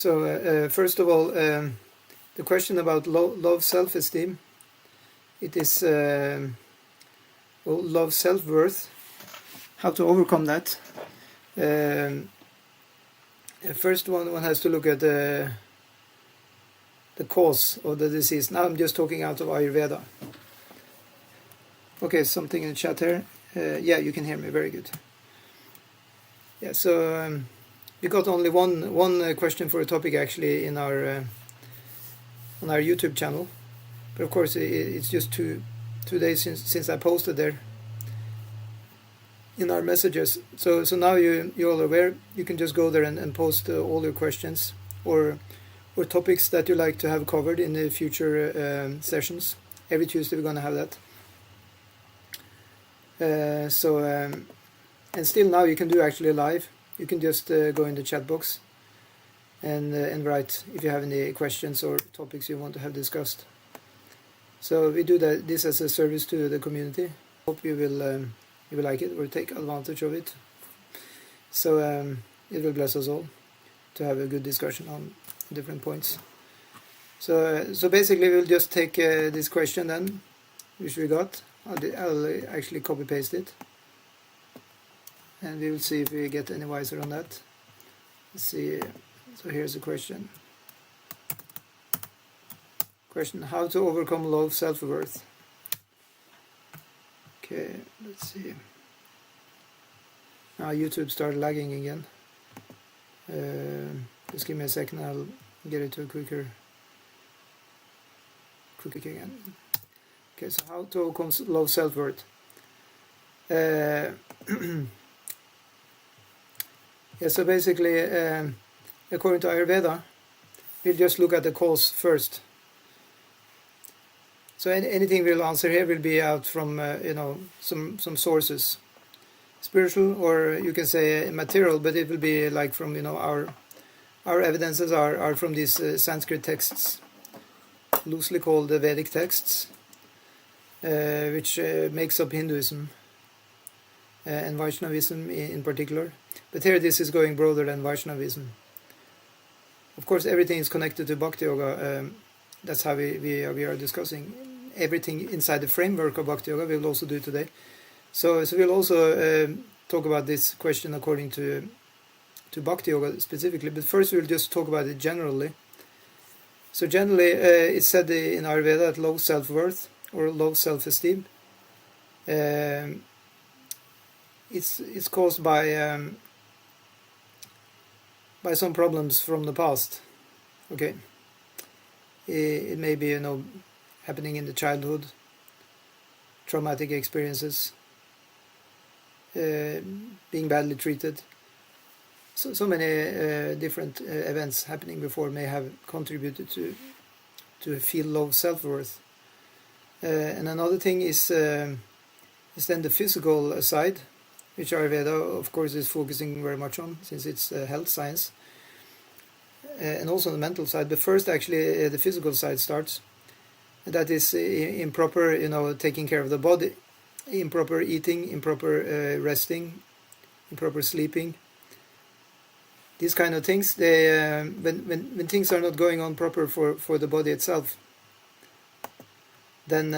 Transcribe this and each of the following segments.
So first of all, the question about low self-esteem, it is low self-worth, how to overcome that. First one has to look at the cause of the disease. Now I'm just talking out of Ayurveda. Okay, something in the chat here. Yeah, you can hear me, very good. Yeah, so we got only one question for a topic actually in our on our YouTube channel, but of course it's just two days since I posted there in our messages. So now you're all aware. You can just go there and post all your questions or topics that you like to have covered in the future sessions. Every Tuesday we're going to have that. And still now you can do actually live. You can just go in the chat box and write if you have any questions or topics you want to have discussed. So we do this as a service to the community. Hope you will like it or take advantage of it. So it will bless us all to have a good discussion on different points. So basically we'll just take this question then, which we got. I'll actually copy paste it, and we will see if we get any wiser on that. Let's see. So here's the question. How to overcome low self-worth. Okay, let's see. Now YouTube started lagging again. Just give me a second, I'll get it to a quicker again. Okay, so how to overcome low self-worth. Yeah, so basically, according to Ayurveda, we'll just look at the cause first. So anything we'll answer here will be out from some sources, spiritual, or you can say material, but it will be like from our evidences are from these Sanskrit texts, loosely called the Vedic texts, which makes up Hinduism and Vaishnavism in particular. But here this is going broader than Vaishnavism. Of course, everything is connected to Bhakti Yoga. That's how we are discussing everything inside the framework of Bhakti Yoga. We'll also do today. So we'll also talk about this question according to Bhakti Yoga specifically. But first we'll just talk about it generally. So generally, it's said in Ayurveda that low self-worth or low self-esteem, it's caused by some problems from the past. Okay, it may be happening in the childhood, traumatic experiences, being badly treated. So many different events happening before may have contributed to feel low self-worth. And another thing is then the physical side, which Ayurveda, of course, is focusing very much on, since it's health science, and also the mental side. But first, actually, the physical side starts. And that is improper, taking care of the body, improper eating, improper resting, improper sleeping. These kind of things, they when things are not going on proper for the body itself, then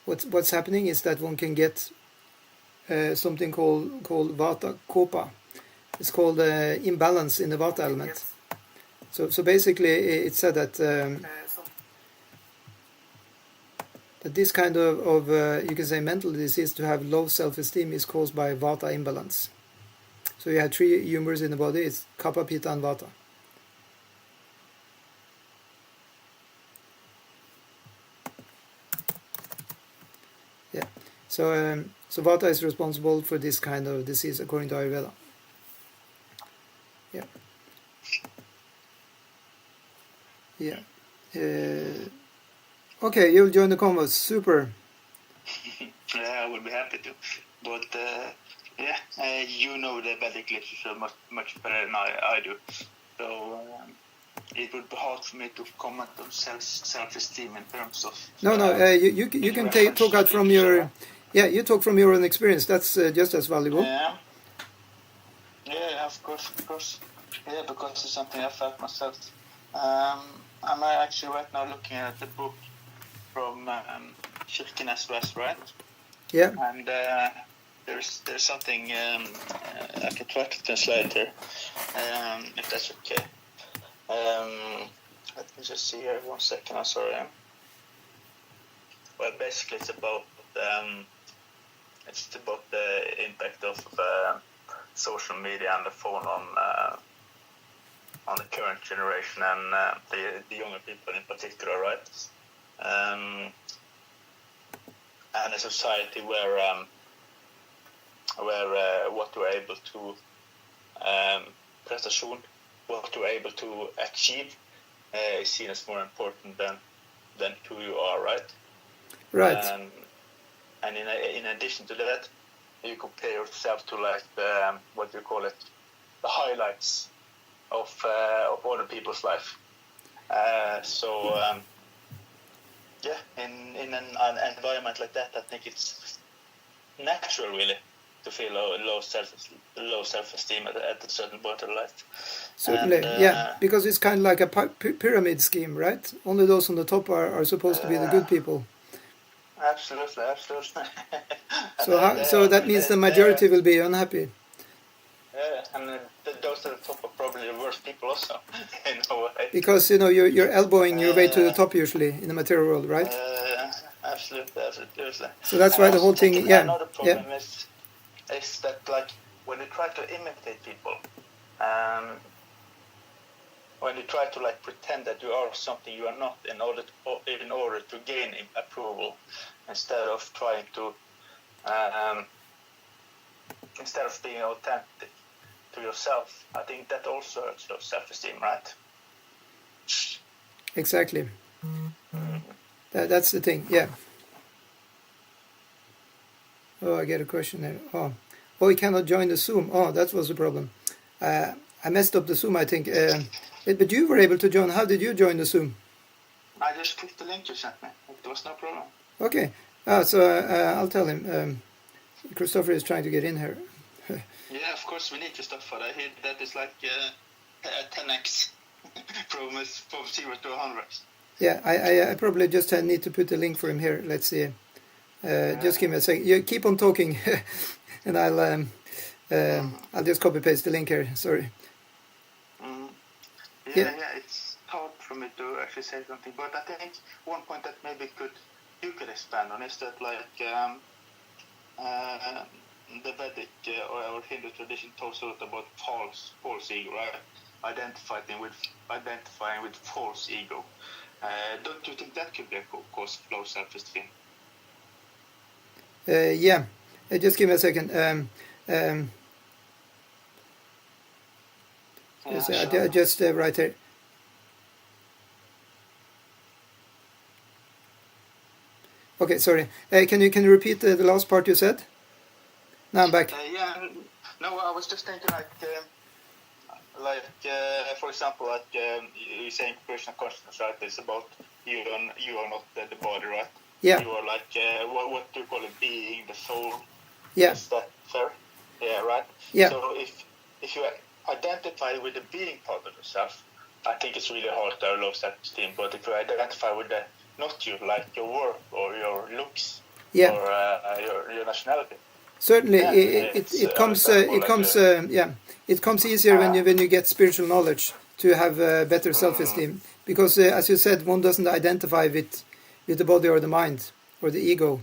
what's happening is that one can get something called vata kopa. It's called imbalance in the vata element. So basically, it's said that that this kind of you can say mental disease, to have low self-esteem, is caused by vata imbalance. So you have three humors in the body. It's kapha, pitta, and vata. Yeah. So vata is responsible for this kind of disease according to Ayurveda. Yeah. Yeah. Okay, you'll join the convo. Super. Yeah, I would be happy to. But you know the Vedic literature much better than I do. So it would be hard for me to comment on self-esteem in terms of... No, you can talk out from your... Yeah, you talk from your own experience. That's just as valuable. Yeah, of course. Yeah, because it's something I felt myself. I'm actually right now looking at the book from Kirkenes West, right? Yeah. And there's something I can try to translate here, if that's okay. Let me just see here 1 second. I'm sorry. Well, basically, it's about the impact of social media and the phone on the current generation and the younger people in particular, right? And a society where what you're able to prestation, what you're able to achieve is seen as more important than who you are, right? Right. And in addition to that, you compare yourself to like what do you call it, the highlights of other people's life. Yeah, in an environment like that, I think it's natural, really, to feel low self-esteem at a certain point of life. Certainly, And, yeah, because it's kind of like a pyramid scheme, right? Only those on the top are supposed to be the good people. Absolutely. So that means the majority will be unhappy. Yeah, and those at the top are probably the worst people also, in a way. Because, you're elbowing your way to the top usually in the material world, right? Absolutely. So that's why the whole thing, yeah. Another problem is that, like, when you try to imitate people, when you try to, like, pretend that you are something you are not in order to gain approval, instead of trying to, instead of being authentic to yourself, I think that also hurts your self-esteem, right? Exactly. That's the thing, yeah. Oh, I get a question there. Oh, he cannot join the Zoom. Oh, that was the problem. I messed up the Zoom, I think. But you were able to join. How did you join the Zoom? I just clicked the link you sent me. There was no problem. Okay. So I'll tell him. Christopher is trying to get in here. Yeah, of course, we need Christopher. I hear that is like a 10x from 0 to 100. Yeah, I probably just need to put the link for him here. Let's see. Just give me a second. You keep on talking, and I'll just copy paste the link here. Sorry. Yeah, it's hard for me to actually say something, but I think one point that maybe you could expand on is that, like, the Vedic or Hindu tradition talks a lot about false ego, right? Identifying with false ego. Don't you think that could be a cause of low self-esteem? Yeah. Just give me a second. I just right here. Okay, sorry. Can you repeat the last part you said? Now I'm back. No, I was just thinking for example, like you're saying personal consciousness, right? It's about you are not the body, right? Yeah. You are like what do you call it? Being, the soul. Yeah. Is that fair? Yeah, right. Yeah. So if you identify with the being part of yourself, I think it's really hard to have low self-esteem. But if you identify with the not you, like your work or your looks, yeah, or your nationality. Certainly, it comes easier when you get spiritual knowledge to have better self-esteem, because as you said, one doesn't identify with the body or the mind or the ego.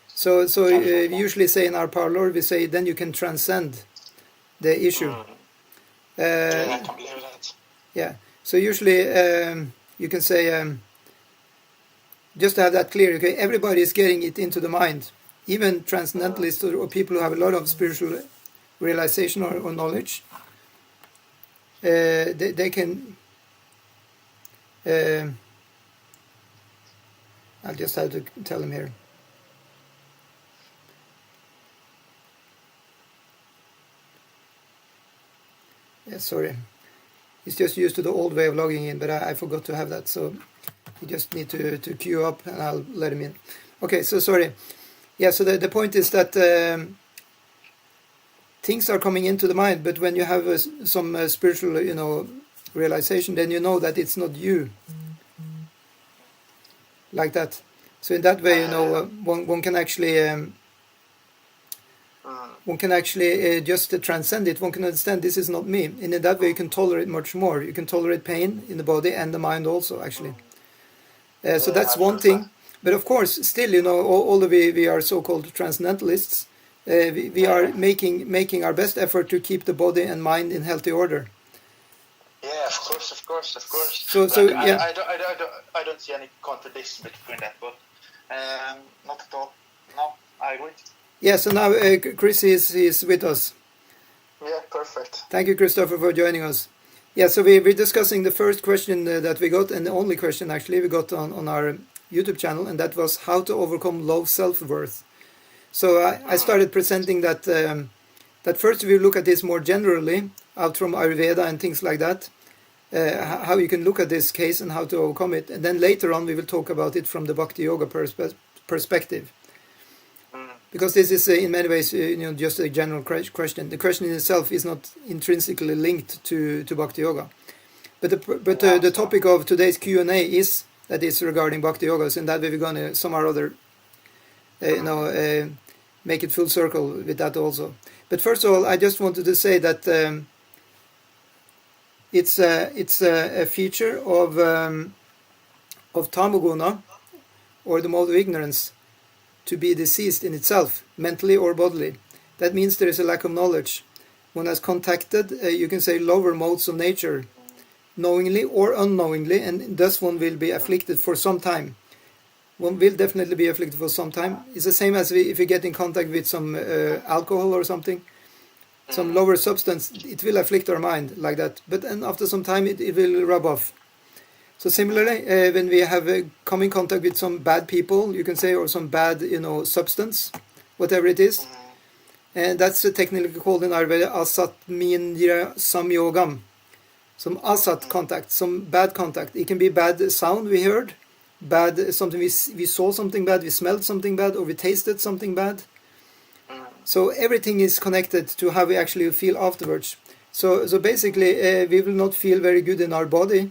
So we usually say in our Power Lord, we say then you can transcend the issue. I can believe that. Yeah. So usually you can say just to have that clear. Okay, everybody is getting it into the mind. Even transcendentalists or people who have a lot of spiritual realization or knowledge, they can. I'll just have to tell them here. Yeah, sorry. He's just used to the old way of logging in, but I forgot to have that, so you just need to queue up and I'll let him in. Okay, so sorry. Yeah, so the point is that things are coming into the mind, but when you have some spiritual, realization, then you know that it's not you. Like that. So in that way, one can actually just transcend it. One can understand this is not me, and in that way you can tolerate much more. You can tolerate pain in the body and the mind also, actually. So that's one thing. But of course, still, although we are so-called transcendentalists, we are making our best effort to keep the body and mind in healthy order. Yeah, of course. So yeah. I don't see any contradiction between that, but not at all. No, I agree. Yeah, so now Chris is with us. Yeah, perfect. Thank you, Christopher, for joining us. Yeah, so we're discussing the first question that we got, and the only question actually we got on our YouTube channel, and that was how to overcome low self-worth. So I started presenting that that first we look at this more generally, out from Ayurveda and things like that, how you can look at this case and how to overcome it. And then later on we will talk about it from the Bhakti Yoga perspective. Because this is in many ways just a general question. The question in itself is not intrinsically linked to Bhakti Yoga. But the topic of today's Q&A is that it's regarding Bhakti Yoga. So in that way we're going to somehow or other make it full circle with that also. But first of all, I just wanted to say that it's a feature of tamoguna, or the mode of ignorance, to be diseased in itself, mentally or bodily. That means there is a lack of knowledge. One has contacted, you can say, lower modes of nature, knowingly or unknowingly, and thus one will be afflicted for some time. One will definitely be afflicted for some time. It's the same as if you get in contact with some alcohol or something, some lower substance, it will afflict our mind like that. But then after some time it will rub off. So similarly, when we have come in contact with some bad people, you can say, or some bad, substance, whatever it is, and that's technically called in Ayurveda asat mindra samyogam. Some asat contact, some bad contact. It can be bad sound we heard, bad something we saw something bad, we smelled something bad, or we tasted something bad. So everything is connected to how we actually feel afterwards. So basically, we will not feel very good in our body.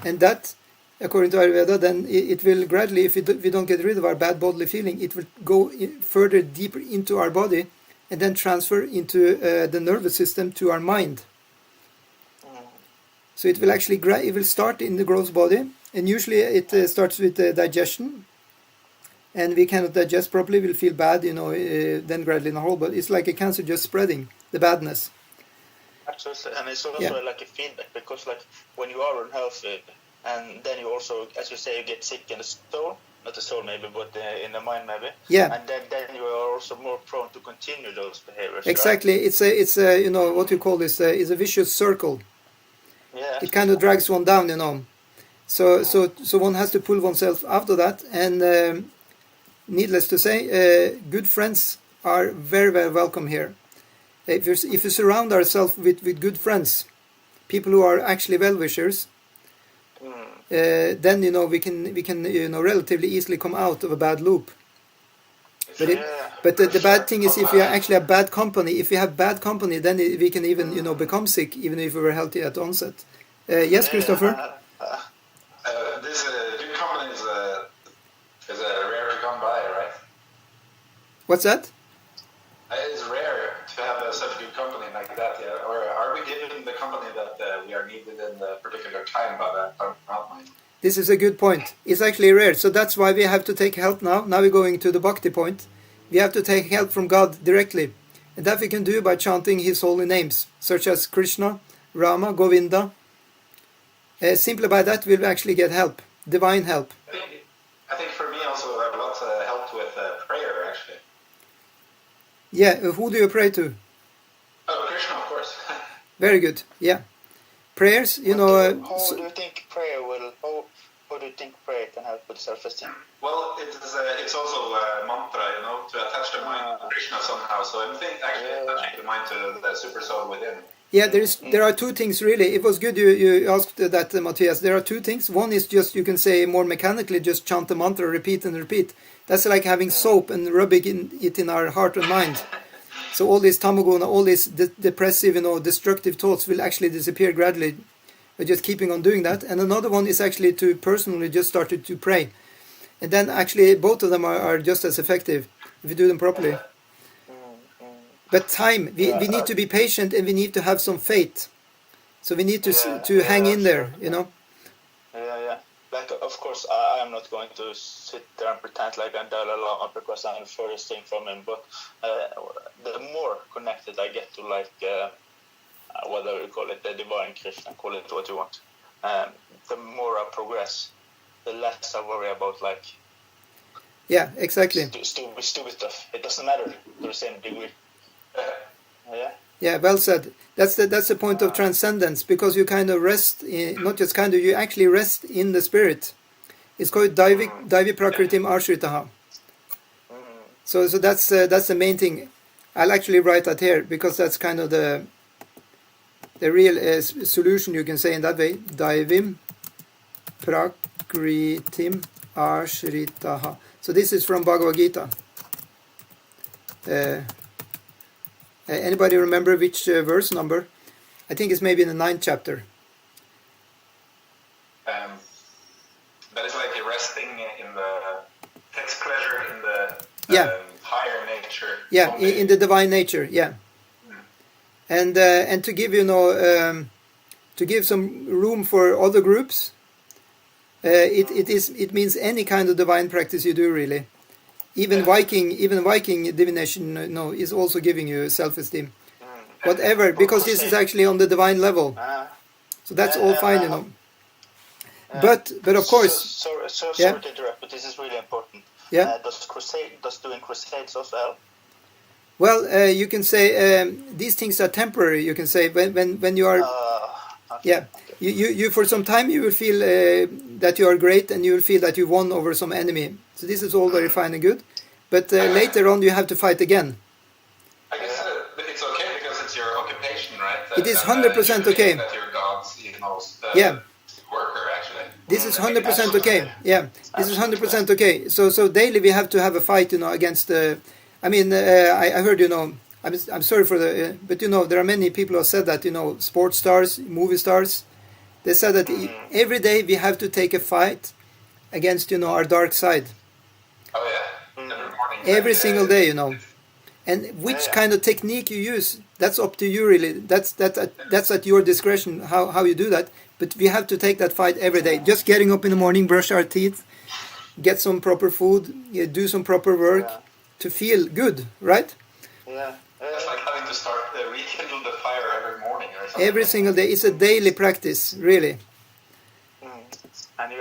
And that, according to Ayurveda, then it will gradually, if we don't get rid of our bad bodily feeling, it will go further deeper into our body and then transfer into the nervous system to our mind. So it will actually, it will start in the gross body, and usually it starts with digestion. And we cannot digest properly, we'll feel bad, then gradually in the whole body. It's like a cancer just spreading, the badness. Absolutely, and it's also like a feedback, because like when you are unhealthy, and then you also, as you say, you get sick in the soul, not the soul maybe, but in the mind maybe. Yeah. And then you are also more prone to continue those behaviors. Exactly, right? It's a what you call this is a vicious circle. Yeah. It kind of drags one down, So one has to pull oneself out of that, and needless to say, good friends are very, very welcome here. If you surround ourselves with good friends, people who are actually well-wishers, then we can relatively easily come out of a bad loop. But the bad thing is, if you actually have bad company, then we can even become sick, even if we were healthy at onset. Yes, Christopher. This good company is rare to come by, right? What's that? It's rare to have such good company like that, yeah. Or are we given the company that we are needed in a particular time by that mind? This is a good point. It's actually rare, so that's why we have to take help now. Now we're going to the Bhakti point. We have to take help from God directly, and that we can do by chanting His holy names, such as Krishna, Rama, Govinda. Simply by that, we'll actually get help, divine help. I think for me also, I have lots of help with prayer, actually. Yeah, who do you pray to? Oh, Krishna, of course. Very good, yeah. Prayers, How do you think prayer will, how do you think prayer can help with self-esteem? Well, it's also a mantra, to attach the mind to Krishna somehow. So I think actually attaching the mind to the super soul within. Yeah, there are two things really. It was good you asked that, Matthias. There are two things. One is just, you can say more mechanically, just chant the mantra, repeat and repeat. That's like having soap and rubbing it in our heart and mind. So all these tamaguna, all these depressive, destructive thoughts will actually disappear gradually by just keeping on doing that. And another one is actually to personally just start to pray. And then actually both of them are just as effective if you do them properly. But time, we need to be patient, and we need to have some faith. So we need to hang in there, Yeah. Like, of course, I am not going to sit there and pretend like I'm Dalai Lama because I'm the furthest thing from him. But the more connected I get to, like, whatever you call it, the divine Krishna, call it what you want, the more I progress, the less I worry about, like, yeah, exactly. Stupid stuff. It doesn't matter to the same degree. Yeah, well said. That's the point of transcendence, because you kind of rest in, not just kind of, you actually rest in the spirit. It's called Daivi Prakritim Ashritaha. So that's the main thing. I'll actually write that here, because that's kind of the real solution, you can say, in that way. Daivim Prakritim Ashritaha. So this is from Bhagavad Gita. Anybody remember which verse number? I think it's maybe in the 9th chapter. That is like resting in the takes pleasure in the higher nature. Yeah, in the divine nature. Yeah, and to give to give some room for other groups. It means any kind of divine practice you do, really. Even Viking divination is also giving you self-esteem. Whatever, because this is actually on the divine level. So that's all fine, But of course... Sorry to interrupt, but this is really important. Yeah. Does doing crusades also help? Well, you can say these things are temporary, you can say, when you are... Yeah. You for some time you will feel that you are great, and you will feel that you won over some enemy. So this is all very fine and good, but later on you have to fight again. I guess it's okay because it's your occupation, right? It is 100% okay. That you're God's, worker, actually. This is 100% okay. Yeah, this is 100% okay. So daily we have to have a fight, against the. I mean, I heard, I'm sorry for the, but there are many people who have said that, sports stars, movie stars. They said that every day we have to take a fight against, our dark side. Oh yeah, every morning. Every single day, And which kind of technique you use, that's up to you, really. That's at your discretion how you do that. But we have to take that fight every day. Just getting up in the morning, brush our teeth, get some proper food, do some proper work to feel good, right? Yeah. It's like having to start rekindle the fire every morning or something. Every single day. It's a daily practice, really. And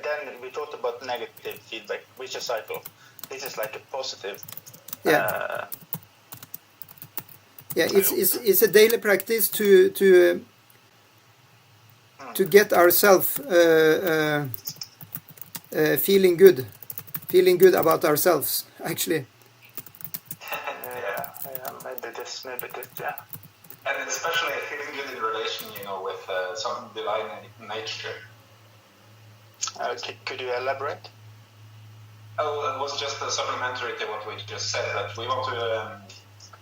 then we talked about negative feedback, which is cycle. This is like a positive. Yeah. It's a daily practice to get ourselves feeling good about ourselves, actually. Maybe this, yeah. And especially feeling good in relation, with some divine nature. Could you elaborate? Oh, it was just supplementary to what we just said, that we want to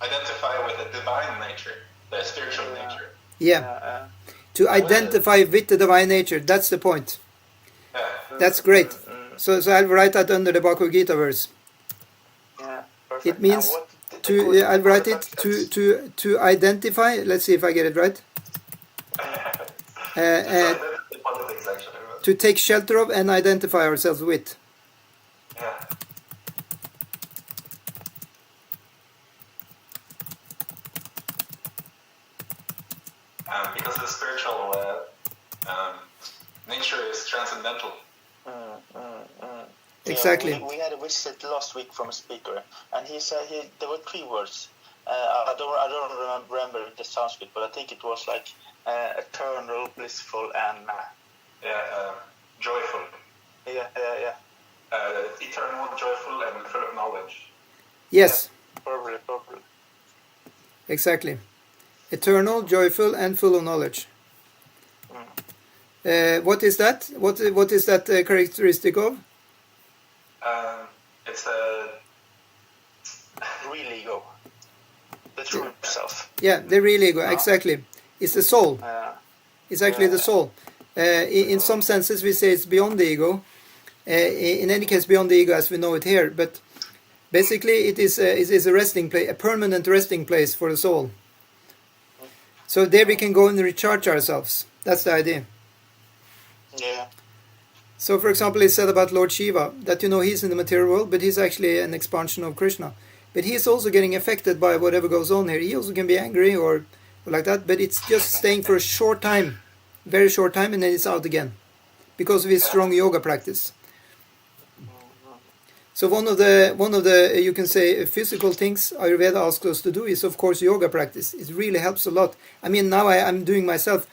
identify with the divine nature, the spiritual nature. Yeah. To identify with the divine nature, that's the point. Yeah. That's great. So I'll write that under the Bhagavad Gita verse. Yeah, perfect. It means I'll write it to identify. Let's see if I get it right. To take shelter of and identify ourselves with. Yeah. Because the spiritual nature is transcendental. Exactly. Yeah, we had a visit last week from a speaker, and he said there were 3 words. I don't remember the Sanskrit, but I think it was like eternal, blissful, and Joyful. Yeah. Eternal, joyful, and full of knowledge. Yes. Probably. Exactly. Eternal, joyful, and full of knowledge. What is that? What is that characteristic of? It's a real ego. the true self. Yeah, the real ego, exactly. It's the soul. It's actually the soul. In some senses, we say it's beyond the ego. In any case, beyond the ego as we know it here. But basically, it is a resting place, a permanent resting place for the soul. So there we can go and recharge ourselves. That's the idea. Yeah. So, for example, it's said about Lord Shiva that he's in the material world, but he's actually an expansion of Krishna. But he is also getting affected by whatever goes on here. He also can be angry or like that, but it's just staying for a short time, very short time, and then it's out again because of his strong yoga practice. So one of the you can say physical things Ayurveda asks us to do is of course yoga practice. It really helps a lot. I mean, now I'm doing myself,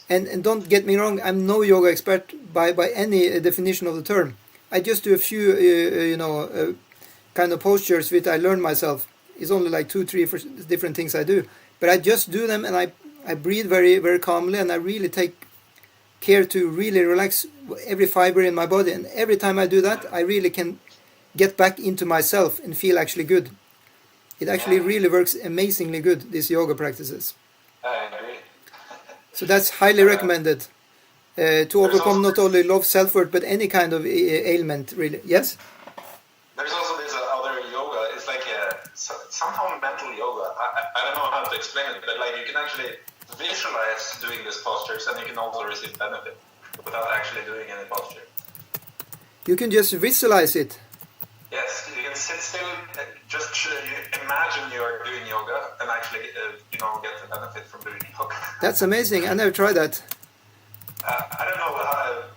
and don't get me wrong, I'm no yoga expert by any definition of the term. I just do a few kind of postures which I learned myself. It's only like 2-3 different things I do, but I just do them, and I breathe very very calmly, and I really take care to really relax every fiber in my body. And every time I do that, I really can get back into myself and feel actually good. It actually really works amazingly good, these yoga practices. I agree. So that's highly recommended to overcome not only low self-worth but any kind of ailment, really. Yes? There's also this other yoga. It's like somehow mental yoga. I don't know how to explain it, but like you can actually visualize doing these postures, and you can also receive benefit without actually doing any posture. You can just visualize it. Yes, you can sit still, just imagine you're doing yoga and actually, get the benefit from doing yoga. That's amazing. I never tried that. I don't know.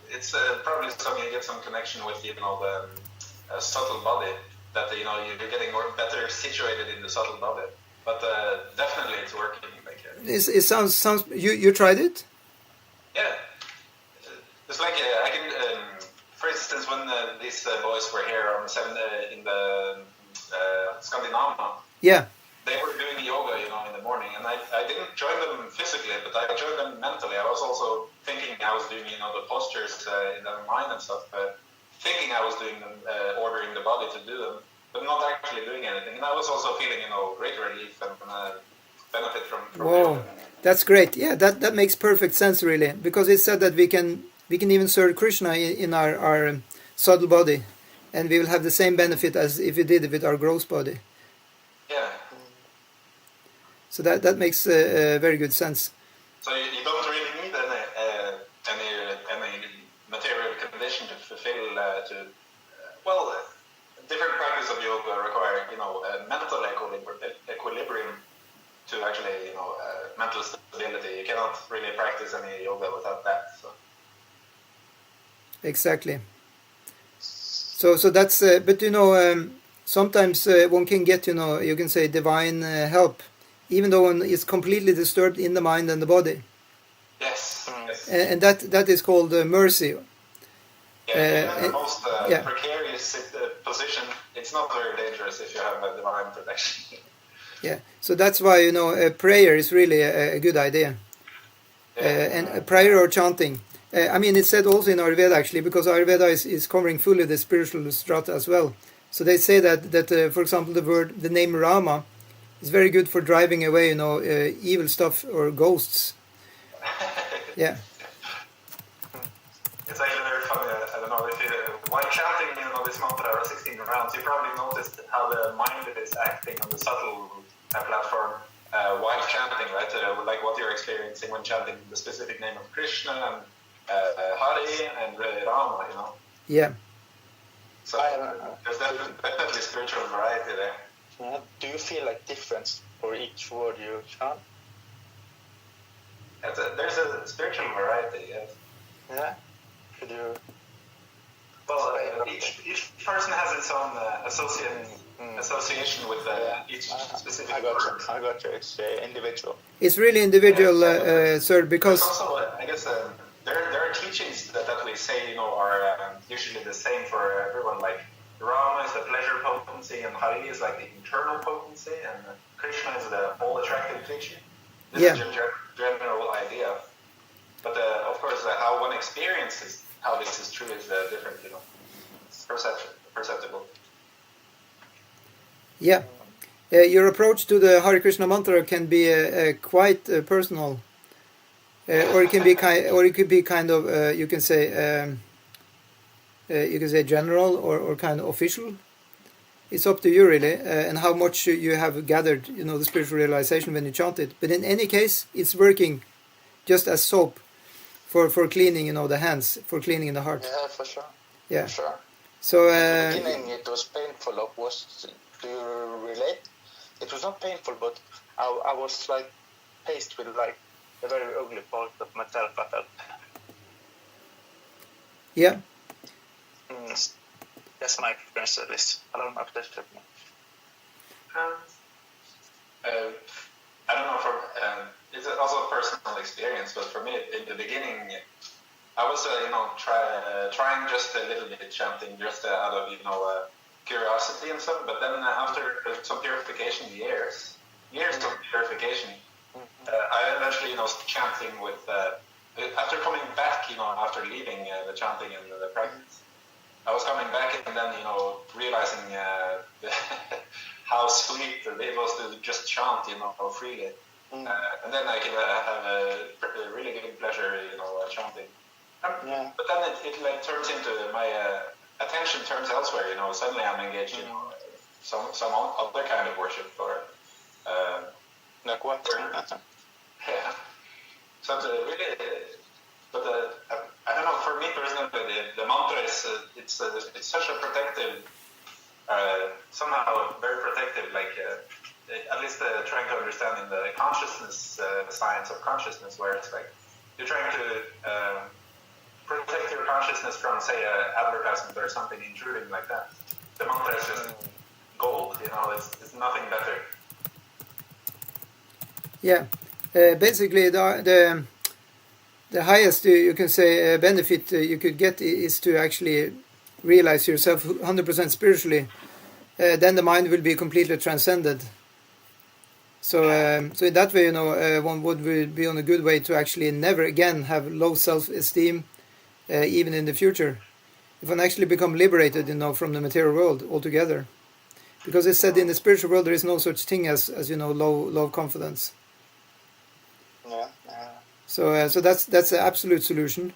It's probably you get some connection with, the subtle body, that, you're getting better situated in the subtle body. But definitely it's working. It sounds. You tried it? Yeah. It's like I can... for instance, when these boys were here on in the Scandinavia, they were doing yoga, in the morning, and I didn't join them physically, but I joined them mentally. I was also thinking I was doing, the postures in their mind and stuff, thinking I was doing them, ordering the body to do them, but not actually doing anything. And I was also feeling, great relief and benefit from Whoa, that's great. Yeah, that makes perfect sense, really, because it's said that we can even serve Krishna in our subtle body, and we will have the same benefit as if we did it with our gross body. Yeah. So that makes very good sense. So you don't really need any material condition to fulfill different practice of yoga require mental equilibrium to actually mental stability. You cannot really practice any yoga without that. So. Exactly. So that's but sometimes one can get you can say divine help, even though one is completely disturbed in the mind and the body. Yes. And that is called mercy. Yeah, in the most precarious position, it's not very dangerous if you have a divine protection. Yeah. So that's why prayer is really a good idea. And prayer or chanting. I mean, it's said also in Ayurveda, actually, because Ayurveda is covering fully the spiritual strata as well. So they say that for example, the name Rama is very good for driving away, evil stuff or ghosts. Yeah. It's actually very funny. I don't know if while chanting, this mantra 16 rounds, you probably noticed how the mind is acting on the subtle platform while chanting, right? Like what you're experiencing when chanting the specific name of Krishna and Hari and Rama, Yeah. So there's definitely spiritual variety there. Yeah. Do you feel like difference for each word you chant? There's a spiritual variety, yes. Yeah. Could you? Well, each person has its own association with each specific word. I got you. It's individual. It's really individual, sir, because... Also, I guess there are teachings that we say, are usually the same for everyone. Like Rama is the pleasure potency, and Hari is like the internal potency, and Krishna is the all-attractive feature. This is a general idea. But of course, how one experiences how this is true is different. It's perceptible. Yeah. Your approach to the Hare Krishna mantra can be quite personal, or it can be kind of you can say general or kind of official. It's up to you really, and how much you have gathered, the spiritual realization when you chant it. But in any case, it's working just as soap for cleaning, the hands, for cleaning the heart. Yeah, for sure. Yeah. For sure. So in the beginning, it was painful. Do you relate? It was not painful, but I was like faced with like a very ugly part of myself. I felt. Yeah. That's my experience at least. I don't know if that's true. I don't know. It's also a personal experience, but for me, in the beginning, I was trying just a little bit chanting, just out of curiosity and stuff. But then after some purification, years of purification, I eventually chanting with after coming back, after leaving the chanting and the practice. I was coming back and then, realizing how sweet it was to just chant, freely. And then I can have a really good pleasure, chanting. But then it like turns into my attention turns elsewhere, suddenly I'm engaged in some other kind of worship or... like what? Yeah. So really... But I don't know. For me personally, the mantra is it's such a protective, somehow very protective. Like at least trying to understand in the consciousness science of consciousness, where it's like you're trying to protect your consciousness from, say, advertisement or something intruding like that. The mantra is just gold. It's nothing better. Yeah, basically the highest, you can say, benefit you could get is to actually realize yourself 100% spiritually. Then the mind will be completely transcended. So in that way, one would be on a good way to actually never again have low self-esteem, even in the future. If one actually become liberated, from the material world altogether. Because it's said in the spiritual world there is no such thing as low confidence. Yeah. So that's the absolute solution,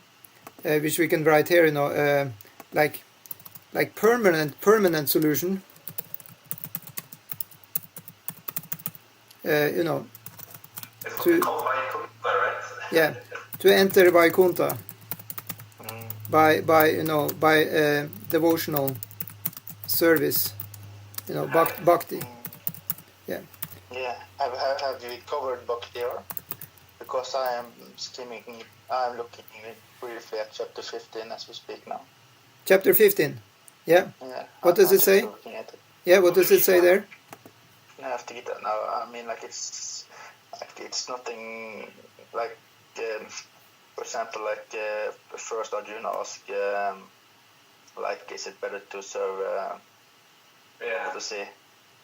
which we can write here, like permanent solution. It's called Vaikuntha, right? Yeah, to enter Vaikuntha by devotional service, bhakti. Yeah. Yeah. Have you covered bhakti or? Because I'm looking briefly at chapter 15 as we speak now. Chapter 15? Yeah. What does it say? Yeah, what does it say there? I have to get that now. I mean, it's nothing like, for example, first Arjuna asked, is it better to serve, how to say? Is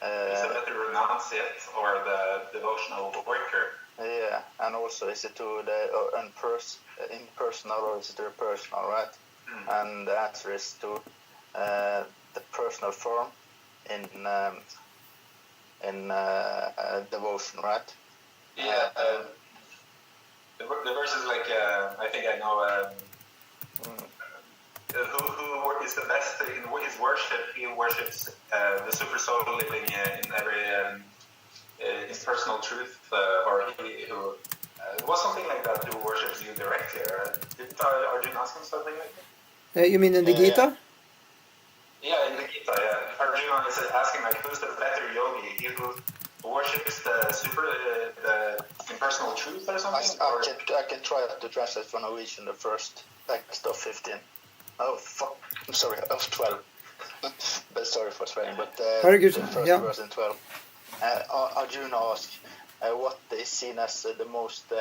it better to renounce it or the devotional worker? Yeah, and also is it to the impersonal or is it to the personal, right? And the answer is to the personal form in devotion, right? Yeah, the verse is like I think I know who is the best in his worship. He worships the super soul living in every his personal truth, or he who it was something like that, who worships you directly. Didn't Arjuna ask him something like that? You mean in the Gita? Yeah, in the Gita, yeah. Arjuna is asking who's the better yogi? He who worships the impersonal truth or something? I can try to translate for Norwegian the first text of 15. Oh, fuck. I'm sorry, of 12. But sorry for swearing, but the first verse in 12. Arjuna asked what is seen as the most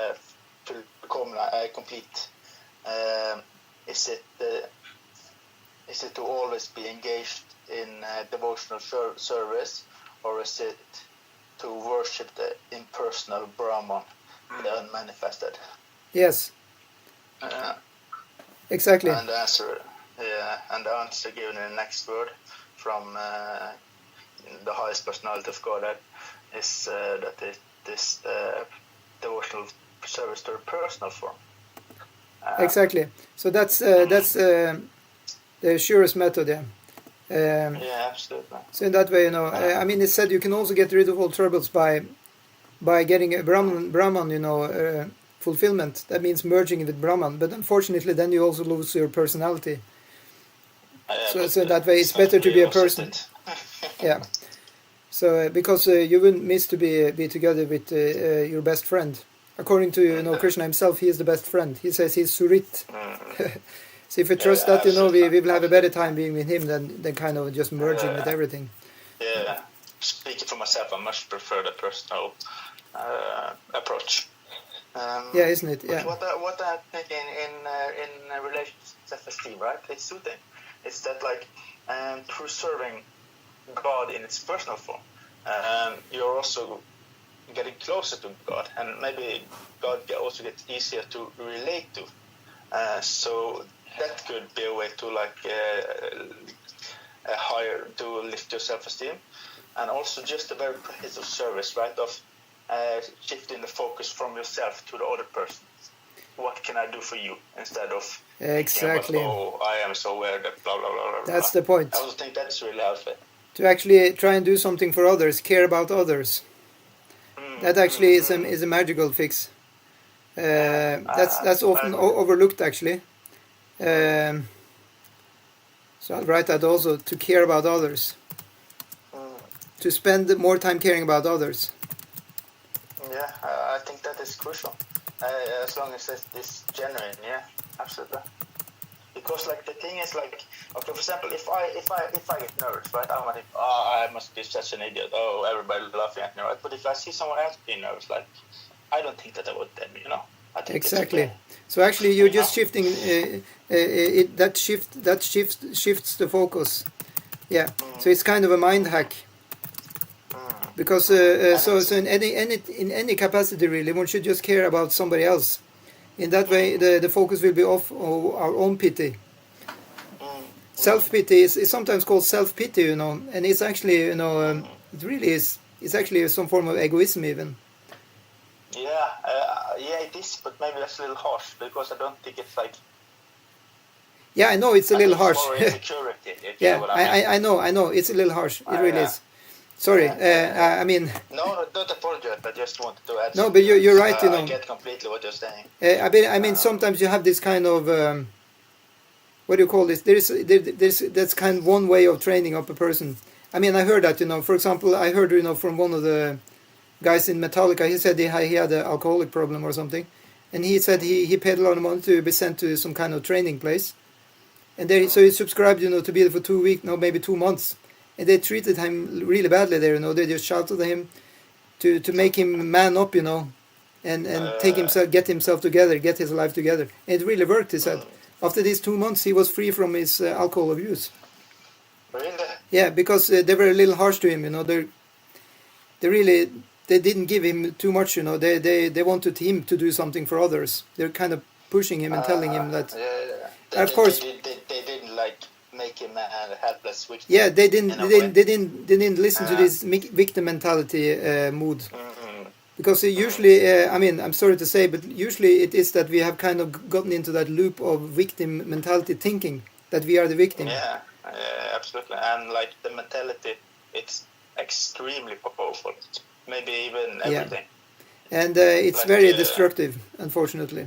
complete. Is it to always be engaged in devotional service, or is it to worship the impersonal Brahman, the unmanifested? Yes. Exactly. And the answer given in the next word from the highest personality of God is that this devotional service to a personal form. Exactly. So that's the surest method. Yeah. Yeah, absolutely. So in that way, I mean, it said you can also get rid of all troubles by getting a Brahman, fulfillment. That means merging with Brahman. But unfortunately, then you also lose your personality. So in that way, it's better to be a person. Yeah. So because you wouldn't miss to be together with your best friend. According to Krishna himself, he is the best friend. He says he's Surit. So if we trust that, we will have a better time being with him than kind of just merging with everything. Yeah. Speaking for myself, I much prefer the personal approach. Yeah, isn't it? Yeah. What I think in relation to self-esteem, right? It's two things. It's that through serving God in its personal form, you're also getting closer to God, and maybe God also gets easier to relate to. So that could be a way to to lift your self-esteem, and also just a very practical service, right? Of shifting the focus from yourself to the other person. What can I do for you instead of exactly? About, I am so aware that blah blah blah blah. That's the point. I also think that's really helpful. To actually try and do something for others, care about others. That actually is a magical fix. That's often overlooked actually. So I'll write that also, to care about others. To spend more time caring about others. Yeah, I think that is crucial. As long as it's genuine, yeah, absolutely. Because the thing is okay, for example, if I get nervous, right, I'm like, I must be such an idiot. Oh, everybody laughing at me, right? But if I see someone else being nervous, I don't think that about them, I think exactly. Okay. So actually, you're just shifting. That shifts the focus. Yeah. So it's kind of a mind hack. Because so in any capacity really, one should just care about somebody else. In that way, the focus will be off our own pity. Self-pity is sometimes called self-pity, and it's actually, it really is. It's actually some form of egoism even. Yeah, it is, but maybe that's a little harsh, because I don't think it's Yeah, I know it's a little harsh. More insecurity. Yeah, I know it's a little harsh. It really is. Sorry, I mean... No, don't apologize, I just wanted to add... No, but you're right, I get completely what you're saying. I mean, sometimes you have this kind of... what do you call this? That's kind of one way of training up a person. I mean, I heard that, for example, I heard, from one of the guys in Metallica, he said he had an alcoholic problem or something. And he said he paid a lot of money to be sent to some kind of training place. And so he subscribed, to be there for 2 weeks, no, maybe 2 months. And they treated him really badly there, They just shouted at him to make him man up, and get himself together, get his life together. And it really worked, he said. After these 2 months, he was free from his alcohol abuse. Really? Yeah, because they were a little harsh to him, They didn't give him too much, They wanted him to do something for others. They're kind of pushing him and telling him that. Yeah. Of course. They didn't make him a helpless victim. Yeah, they didn't listen to this victim mentality mood. Because usually, I'm sorry to say, but usually it is that we have kind of gotten into that loop of victim mentality thinking, that we are the victim. Yeah, absolutely. And the mentality, it's extremely powerful. Maybe even everything. Yeah. And it's very destructive, unfortunately.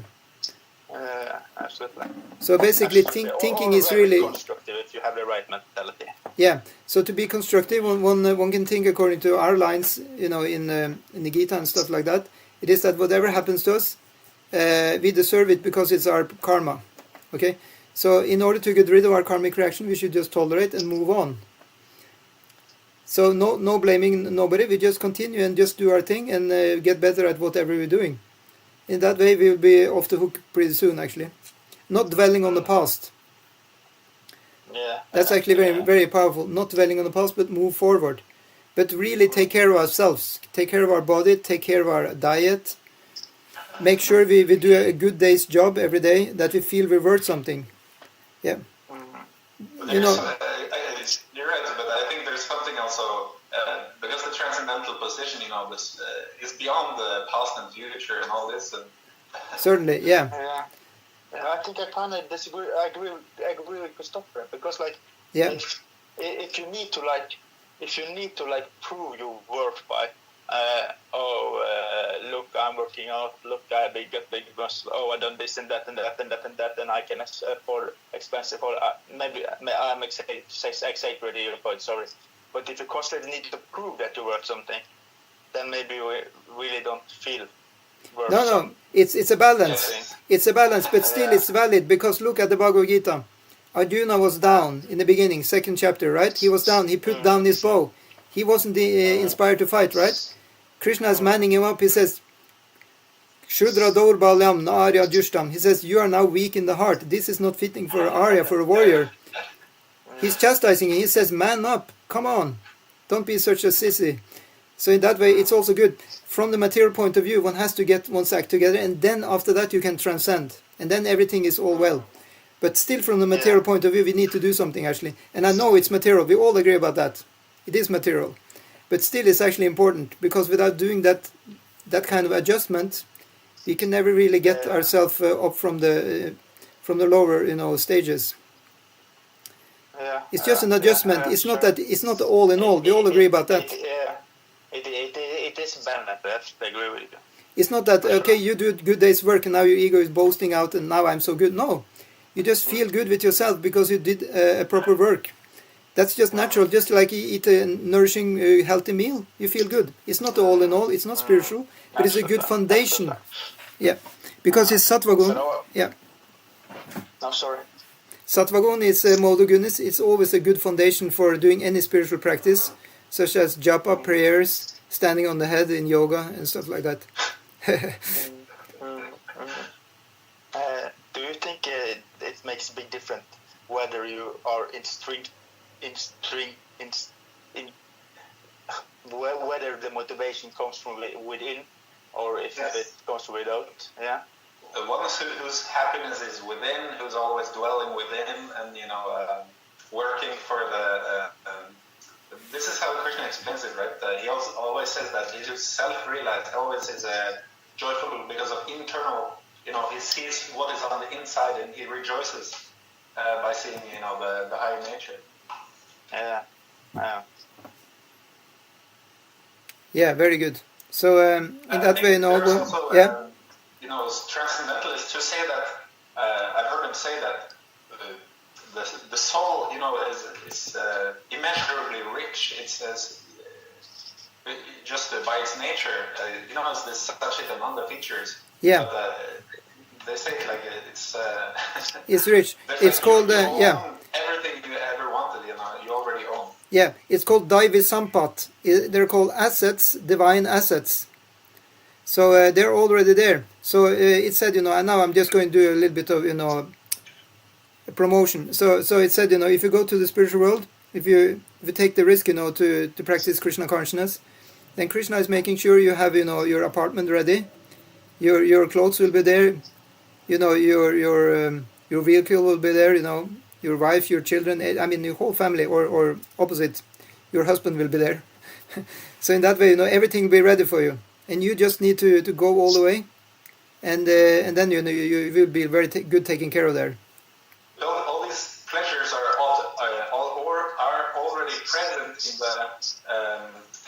Absolutely. So basically, thinking is really constructive if you have the right mentality. Yeah. So to be constructive, one can think according to our lines, in the Gita and stuff like that. It is that whatever happens to us, we deserve it because it's our karma. Okay. So in order to get rid of our karmic reaction, we should just tolerate and move on. So no blaming nobody. We just continue and just do our thing and get better at whatever we're doing. In that way, we'll be off the hook pretty soon, actually. Not dwelling on the past. Yeah. That's actually very, very powerful. Not dwelling on the past, but move forward. But really take care of ourselves. Take care of our body. Take care of our diet. Make sure we do a good day's job every day, that we feel we're worth something. Yeah. You're right, but I think there's something also, because the Transcendence mental position, you know, this is beyond the past and future and all this. And certainly, yeah. I think I kind of disagree. I agree with Christopher, because like, if you need to like prove your worth by, look, I'm working out. Look, I got big muscle. Oh, I done this and that and that and that and that, and I can afford expensive. Or maybe I'm exaggerating your point. Sorry, but if you constantly need to prove that you're worth something, then maybe we really don't feel. No, it's a balance. It's a balance, but still it's valid, because look at the Bhagavad Gita. Arjuna was down in the beginning, 2nd chapter, right? He was down. He put down his bow. He wasn't inspired to fight, right? Krishna is manning him up. He says, Shudra Daur Balam Na Arya Jushtam. He says, you are now weak in the heart. This is not fitting for Arya, for a warrior. He's chastising him. He says, man up. Come on. Don't be such a sissy. So in that way, it's also good. From the material point of view, one has to get one's act together, and then after that you can transcend. And then everything is all well. But still, from the material point of view, we need to do something, actually. And I know it's material. We all agree about that. It is material. But still, it's actually important, because without doing that kind of adjustment, we can never really get ourselves up from the lower, stages. It's just an adjustment. It's not that. It's not all in all. We all agree about that. It is balance. I agree with you. It's not that, okay, you do a good day's work and now your ego is boasting out and now I'm so good. No, you just feel good with yourself because you did a proper work. That's just natural, just like you eat a nourishing, healthy meal. You feel good. It's not all in all, it's not spiritual, but it's a good foundation. Yeah, because it's sattva-gun. Yeah. I'm sorry. Sattva-gun is mode of goodness. It's always a good foundation for doing any spiritual practice, such as japa, prayers, standing on the head in yoga and stuff like that. Do you think it makes a big difference whether you are whether the motivation comes from within or if it comes from without? Yeah. The one whose happiness is within, who's always dwelling within, and working for the. This is how Krishna explains it, right? He also always says that he is self-realized, always is joyful because of internal. He sees what is on the inside, and he rejoices by seeing, the higher nature. Yeah, very good. So in that way, transcendentalists who say that. I've heard them say that the soul, is immeasurably rich. It says just by its nature, it's this Satchitananda features. Yeah. But, they say it like it's. It's rich. It's called everything you ever wanted. You already own. Yeah, it's called Daivi Sampat. They're called assets, divine assets. So they're already there. So it said, and now I'm just going to do a little bit of, promotion. So it said, if you go to the spiritual world, if you take the risk, to practice Krishna consciousness, then Krishna is making sure you have, your apartment ready, your clothes will be there, your vehicle will be there, your wife, your children, your whole family, or opposite, your husband will be there. So in that way, everything will be ready for you, and you just need to go all the way, and then you will be very good taken care of there. All these pleasures are already present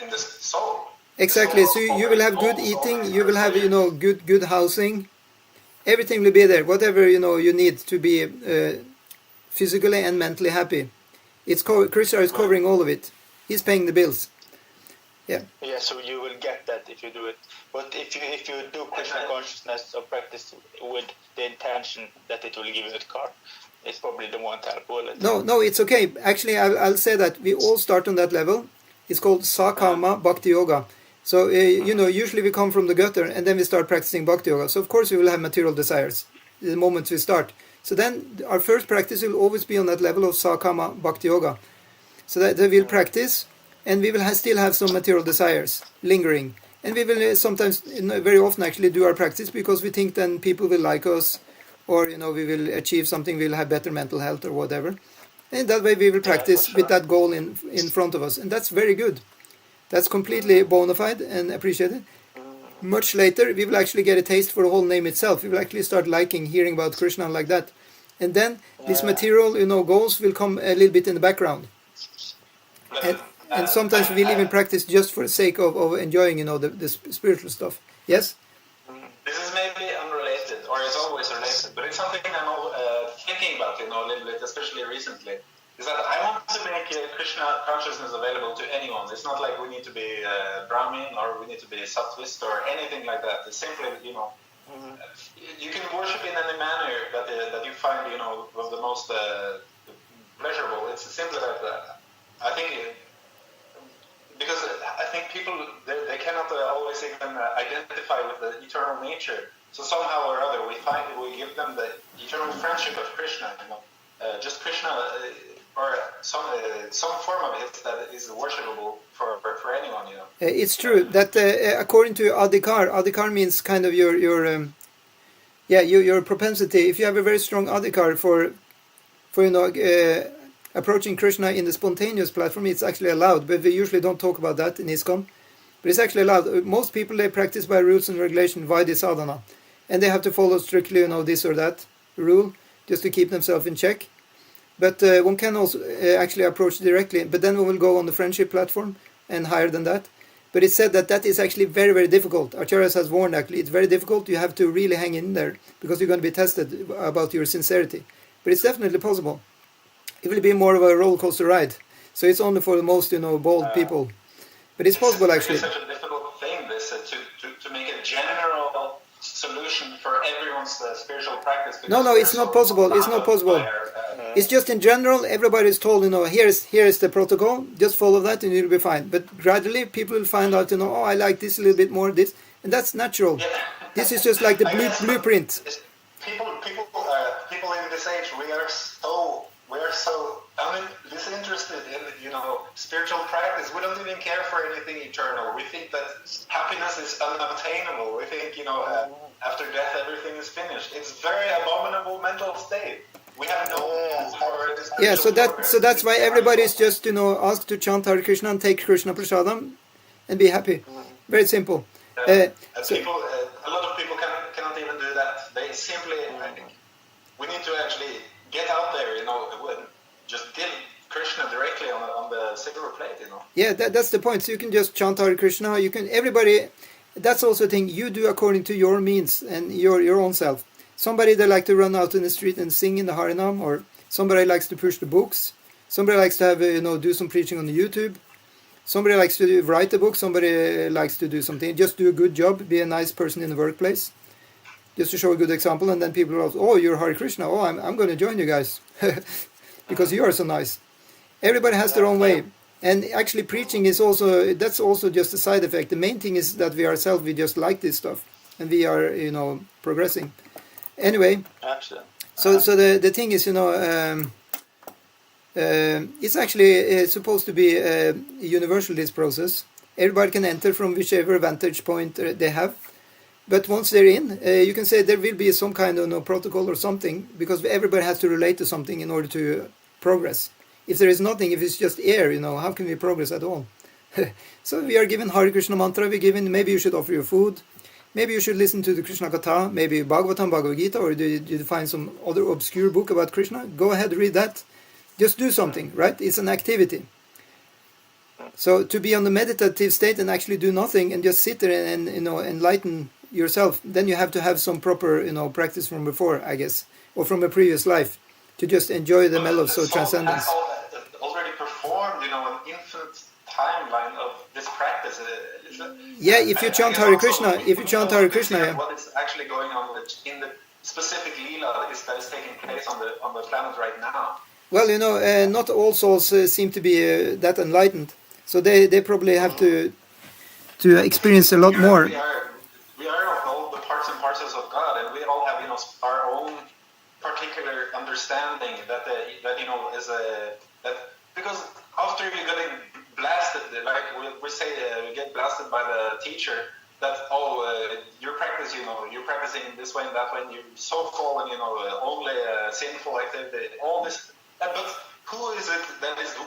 in the soul. Exactly. So you will have good eating. You will have good housing. Everything will be there. Whatever you need to be physically and mentally happy. Krishna is covering all of it. He's paying the bills. Yeah. Yeah. So you will get that if you do it. But if you do Krishna consciousness or practice with the intention that it will give you a car, it's probably the one type, will it? No, it's okay. Actually, I'll say that we all start on that level. It's called Sakama Bhakti Yoga. So, usually we come from the gutter and then we start practicing Bhakti Yoga. So, of course, we will have material desires the moment we start. So then our first practice will always be on that level of Sakama Bhakti Yoga. So that we'll practice and we will still have some material desires lingering. And we will sometimes, very often actually do our practice because we think then people will like us or, we will achieve something, we'll have better mental health or whatever. And that way we will practice with that goal in front of us. And that's very good. That's completely bona fide and appreciated. Much later, we will actually get a taste for the whole name itself. We will actually start liking hearing about Krishna like that. And then this material, goals will come a little bit in the background. And sometimes we'll even practice just for the sake of enjoying, the spiritual stuff. Yes? This is maybe unrelated, or it's always related, but it's something I'm thinking about, a little bit, especially recently. Is that I want to make Krishna consciousness available to anyone. It's not like we need to be Brahmin or we need to be Sattvist or anything like that. It's simply, you can worship in any manner that you find, was the most pleasurable. It's simply like that. I think, because I think people, they cannot always even identify with the eternal nature. So somehow or other, we give them the eternal friendship of Krishna, just Krishna, or some form of it that is worshipable for anyone, It's true that according to adhikar means kind of your propensity. If you have a very strong adhikar for approaching Krishna in the spontaneous platform, it's actually allowed. But we usually don't talk about that in Iskcon. But it's actually allowed. Most people, they practice by rules and regulation, Vaidhi sadhana, and they have to follow strictly, this or that rule just to keep themselves in check. But one can also actually approach directly. But then we will go on the friendship platform and higher than that. But it's said that is actually very, very difficult. Acharyas has warned, actually, it's very difficult. You have to really hang in there because you're going to be tested about your sincerity. But it's definitely possible. It will be more of a roller coaster ride. So it's only for the most, bold people. But it's possible, actually. It's such a difficult thing, this, to make a general solution for everyone's spiritual practice. No, it's not possible. It's not possible. It's just in general, everybody is told, here is the protocol, just follow that and you'll be fine. But gradually, people will find out, I like this a little bit more, this, and that's natural. Yeah. This is just like the blueprint. People in this age, we are so disinterested in, spiritual practice. We don't even care for anything eternal. We think that happiness is unobtainable. We think, after death, everything is finished. It's very abominable mental state. We have no power. Yeah, so that's why everybody is just, asked to chant Hare Krishna and take Krishna Prasadam and be happy. Very simple. A lot of people cannot even do that. They simply, we need to actually get out there, just give Krishna directly on the silver plate, Yeah, that's the point. So you can just chant Hare Krishna. You can, everybody, that's also a thing you do according to your means and your own self. Somebody that likes to run out in the street and sing in the Harinam, or somebody likes to push the books. Somebody likes to have, do some preaching on the YouTube. Somebody likes to write a book. Somebody likes to do something. Just do a good job. Be a nice person in the workplace. Just to show a good example. And then people are, oh, you're Hare Krishna. Oh, I'm going to join you guys. Because you are so nice. Everybody has their own way. And actually preaching is also, that's also just a side effect. The main thing is that we ourselves, we just like this stuff. And we are, progressing. Anyway, so the thing is, it's actually supposed to be universal, this process. Everybody can enter from whichever vantage point they have. But once they're in, you can say there will be some kind of protocol or something, because everybody has to relate to something in order to progress. If there is nothing, if it's just air, how can we progress at all? So we are given Hare Krishna mantra, we're given, maybe you should offer your food. Maybe you should listen to the Krishna Katha, maybe Bhagavatam, Bhagavad Gita, or do you find some other obscure book about Krishna? Go ahead, read that. Just do something, right? It's an activity. So to be on the meditative state and actually do nothing and just sit there and enlighten yourself, then you have to have some proper, practice from before, I guess, or from a previous life, to just enjoy the mellows of transcendence. Already performed, an infinite timeline of this practice. Yeah, if you chant Hare Krishna, yeah. What is actually going on in the specific lila that is taking place on the planet right now? Well, not all souls seem to be that enlightened, so they probably have to experience a lot more. We are all the parts and parcels of God, and we all have our own particular understanding that is that, because after you're getting blasted, like we say, we get blasted by the teacher that your practice, you're practicing this way and that way, and you're so fallen, only sinful activity, all this. But who is it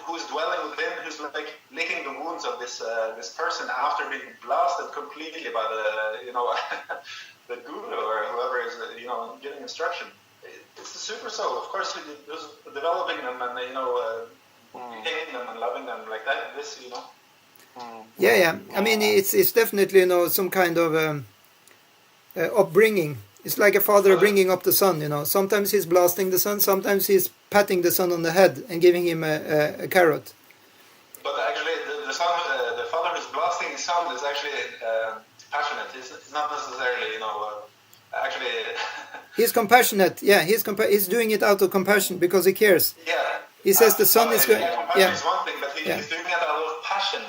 who's dwelling within, who's like licking the wounds of this person after being blasted completely by the the guru or whoever is giving instruction. It's the super soul, of course, who's developing them and hating them and loving them like that. Yeah. I mean, it's definitely some kind of upbringing. It's like a father bringing up the son. Sometimes he's blasting the son, sometimes he's patting the son on the head and giving him a carrot. But actually, the father who's blasting his son is actually passionate. He's not necessarily, actually. He's compassionate. Yeah, he's doing it out of compassion because he cares. Yeah. He says the son is going. Compassion is one thing, but he's doing it out of passion.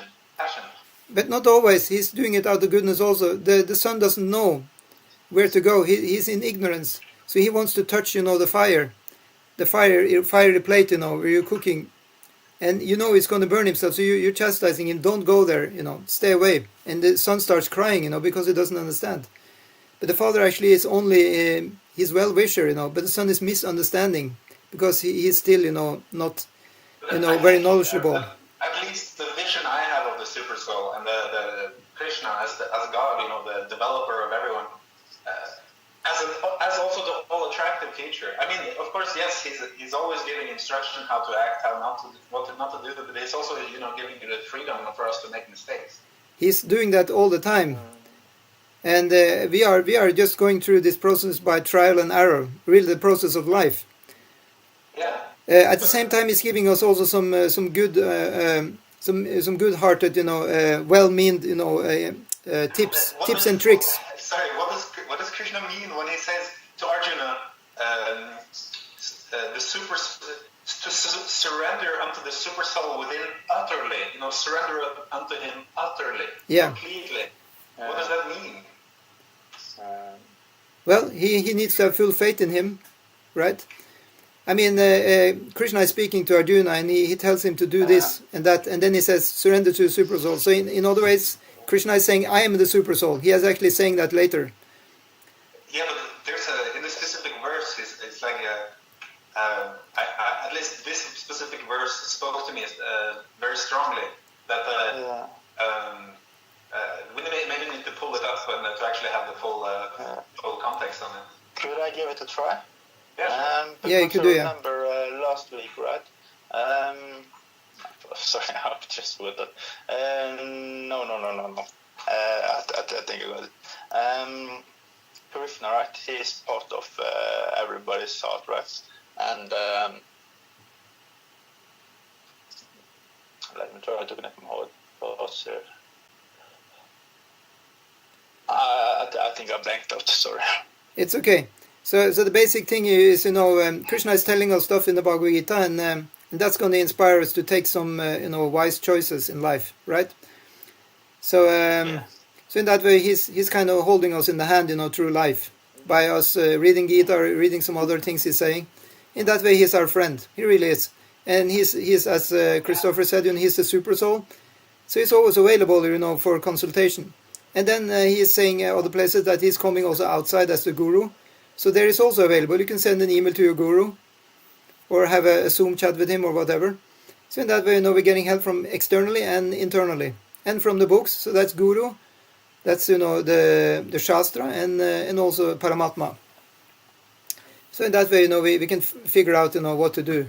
But not always. He's doing it out of goodness also. The son doesn't know where to go. He's in ignorance, so he wants to touch the fiery plate where you're cooking, and it's going to burn himself, so you're chastising him, don't go there, stay away. And the son starts crying because he doesn't understand, but the father actually is only his well-wisher, but the son is misunderstanding because he's still not very knowledgeable. At least the vision I have of the super soul and the Krishna as God, the developer of everyone, as also the whole attractive teacher. I mean, of course, yes, he's always giving instruction how to act, what not to do, but he's also giving you the freedom for us to make mistakes. He's doing that all the time, and we are just going through this process by trial and error, really the process of life. Yeah. At the same time, he's giving us also some good some good-hearted, well-meaned, tips and tricks. Sorry, what does Krishna mean when he says to Arjuna, to surrender unto the super soul within utterly, surrender unto him utterly, completely? What does that mean? Well, he needs to have full faith in him, right? I mean, Krishna is speaking to Arjuna, and he tells him to do this and that, and then he says, surrender to the super soul. So in other ways, Krishna is saying, I am the super soul. He is actually saying that later. Yeah, but there's in this specific verse, it's like at least this specific verse spoke to me very strongly. That we maybe need to pull it up and to actually have the full context on it. Could I give it a try? Yeah, yeah, you could do. I remember last week, right? Sorry, I'm just with it. No. I think I got it. Krishna, right? He is part of everybody's heart, right? And let me try to connect my thoughts here. I think I blanked out. Sorry. It's okay. So the basic thing is, Krishna is telling us stuff in the Bhagavad Gita, and that's going to inspire us to take some, wise choices in life, right? So, so in that way, he's kind of holding us in the hand, through life, by us reading Gita or reading some other things he's saying. In that way, he's our friend. He really is, and he's as Christopher said, he's the super soul, so he's always available, for consultation. And then he's saying other places that he's coming also outside as the guru. So there is also available. You can send an email to your guru or have a Zoom chat with him or whatever. So in that way, we're getting help from externally and internally. And from the books. So that's Guru, that's, the Shastra, and also Paramatma. So in that way, we can figure out, what to do.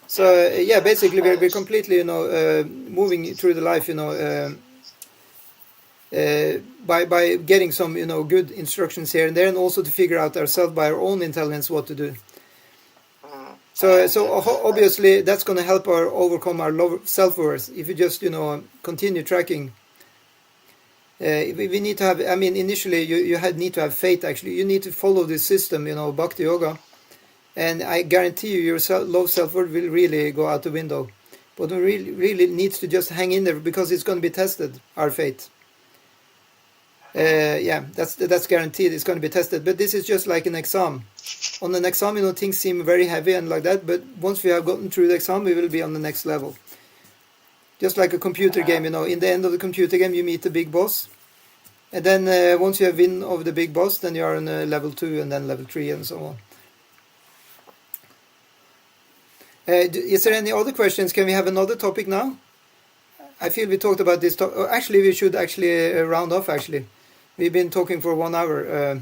So, basically we're completely, moving through the life, by getting some good instructions here and there, and also to figure out ourselves by our own intelligence what to do. So obviously that's going to help overcome our low self-worth if you just continue tracking. We need to have, initially you need to have faith. Actually, you need to follow this system, Bhakti Yoga, and I guarantee you your low self-worth will really go out the window. But we really needs to just hang in there because it's going to be tested, our faith. That's guaranteed. It's going to be tested. But this is just like an exam. On an exam, things seem very heavy and like that. But once we have gotten through the exam, we will be on the next level. Just like a computer game, in the end of the computer game, you meet the big boss. And then once you have win over the big boss, then you are on level 2 and then level 3 and so on. Is there any other questions? Can we have another topic now? I feel we talked about this. Actually, we should actually round off. Actually, we've been talking for 1 hour,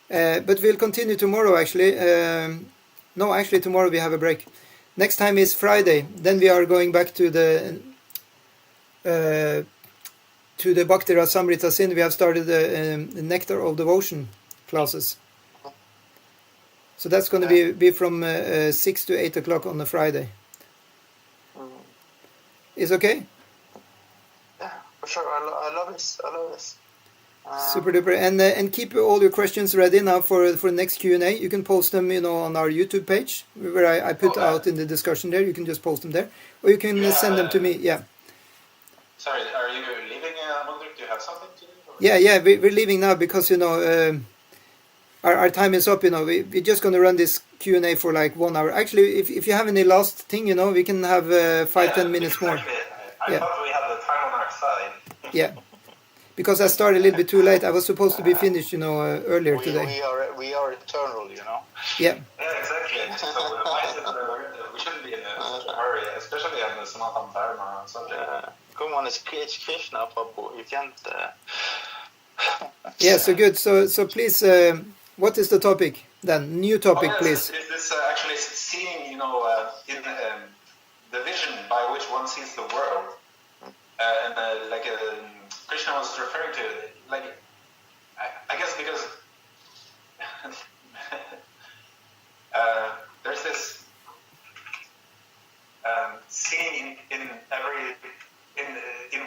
but we'll continue tomorrow. Actually, no, actually tomorrow we have a break. Next time is Friday. Then we are going back to the Bhakti Rasamrita Sin. We have started the Nectar of Devotion classes. So that's going to be from 6 to 8 o'clock on the Friday. Is okay? Yeah, for sure. I love this. Super duper. And keep all your questions ready now for next Q&A. You can post them, on our YouTube page where I put out in the discussion there. You can just post them there, or you can send them to me. Yeah. Sorry, are you leaving, Amogha-drikk? Do you have something to do? Yeah. We're leaving now because our time is up. We're just going to run this Q&A for like 1 hour. Actually, if you have any last thing, we can have 5-10 minutes more. I thought we had the time on our side. Yeah. Because I started a little bit too late. I was supposed to be finished, earlier today. We are eternal, Yeah. Yeah, exactly. So we shouldn't be in a hurry, especially on the Sanatana Dharma subject. Come on, it's Krishna, Papu. You can't... Yeah, so good. So please, what is the topic then? New topic, please. Is this actually seeing, in the vision by which one sees the world? Krishna was referring to, I guess because there's this seeing in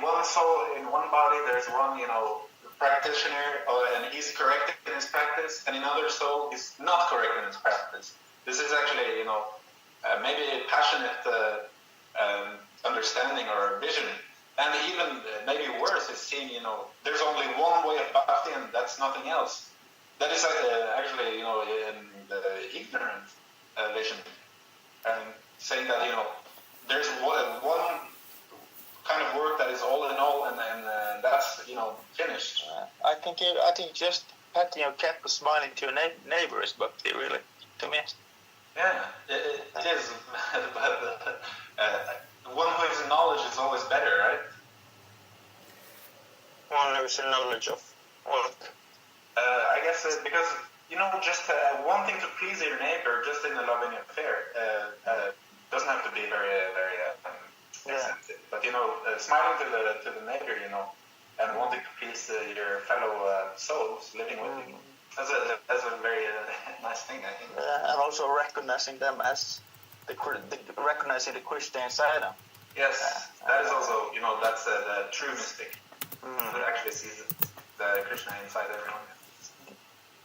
one soul, in one body, there's one, practitioner, and he's correct in his practice, and in another soul, he's not correct in his practice. This is actually, maybe a passionate understanding or vision. And even maybe worse is seeing, there's only one way of bhakti and that's nothing else. That is actually, the ignorant vision. And saying that, there's one kind of work that is all in all and that's, finished. I think just patting your cat or smiling to your neighbor is bhakti, really, to me. Yeah, it is. But one who is in knowledge is always better, right? One who is in knowledge of what? I guess because, just wanting to please your neighbor just in a loving affair doesn't have to be very, very expensive. But, smiling to the neighbor, and wanting to please your fellow souls living with you, that's a very nice thing, I think. And also recognizing them as recognizing the Krishna inside them. Yes, that is also, that's the true mystic. Who actually sees the Krishna inside everyone.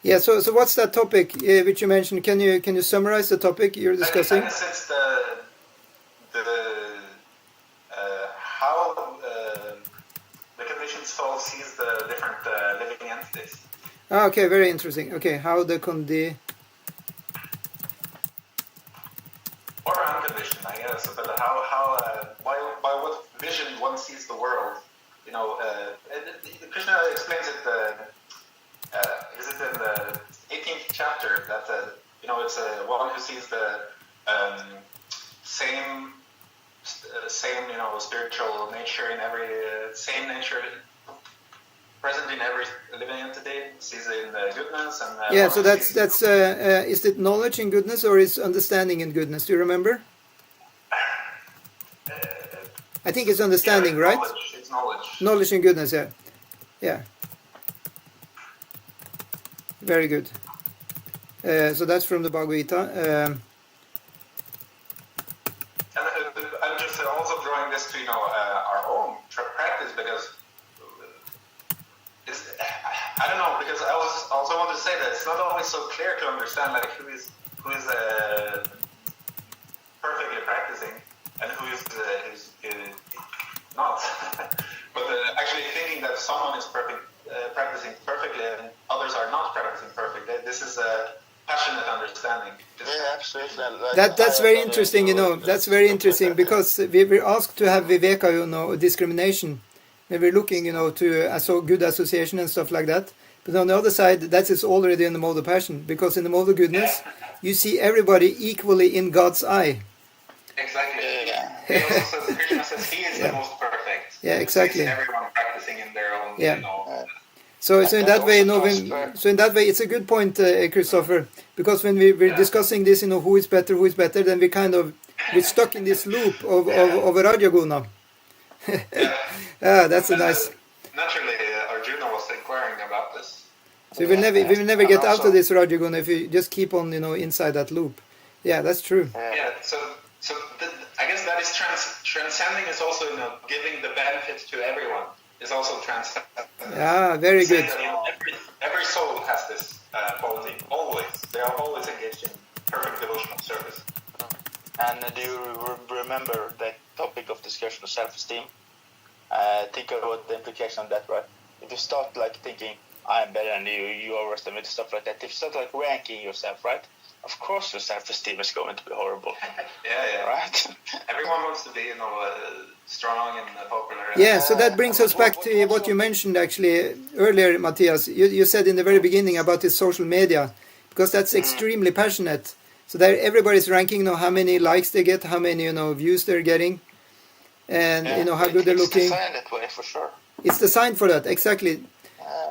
Yeah, so what's that topic which you mentioned? Can you summarize the topic you're discussing? I guess it's how the conditioned soul sees the different living entities. Okay, very interesting. Okay, how the or unconditioned, I guess, but how by what vision one sees the world. Krishna explains it. Is it in the 18th chapter that it's one who sees the same spiritual nature in every same nature present in every living entity, sees it in the goodness and so that's is it knowledge in goodness or is understanding in goodness? Do you remember? I think it's understanding, right? It's knowledge. Knowledge and goodness, yeah. Very good. So that's from the Bhagavatam. And I'm just also drawing this to our own practice because I don't know, because I also want to say that it's not always so clear to understand who is perfectly practicing and who is not. But actually thinking that someone is practicing perfectly and others are not practicing perfectly, this is a passionate understanding. Absolutely. That's very interesting, that's very interesting because we were asked to have viveka, discrimination. We were looking, to good association and stuff like that. But on the other side, that is already in the mode of passion, because in the mode of goodness, you see everybody equally in God's eye. Exactly. Yeah. He also says, Krishna says he is the most perfect. Yeah, exactly. He's everyone practicing in their own, Yeah. you know. So in that way, it's a good point, Christopher. Because when we're discussing this, who is better, then we're stuck in this loop of Rajaguna. That's a nice. Naturally, Arjuna was inquiring about this. So we will never get out of this Rajaguna if you just keep on, inside that loop. Yeah, that's true. Yeah. So I guess that is transcending is also, giving the benefit to everyone. Is also transcendence. Yeah, very good. Every soul has this quality. Always, they are always engaged in perfect devotional service. And do you remember the topic of discussion of self-esteem? Think about the implication of that, right? If you start thinking, I'm better than you overestimate stuff like that. If you start ranking yourself, right? Of course your self-esteem is going to be horrible. Yeah. Right? Everyone wants to be, strong and popular. Yeah, so that brings us back to what you mentioned actually earlier, Matthias. You said in the very beginning about this social media, because that's extremely passionate. So there, everybody's ranking, how many likes they get, how many, views they're getting, and how good they're looking. It's designed that way for sure. It's designed for that, exactly.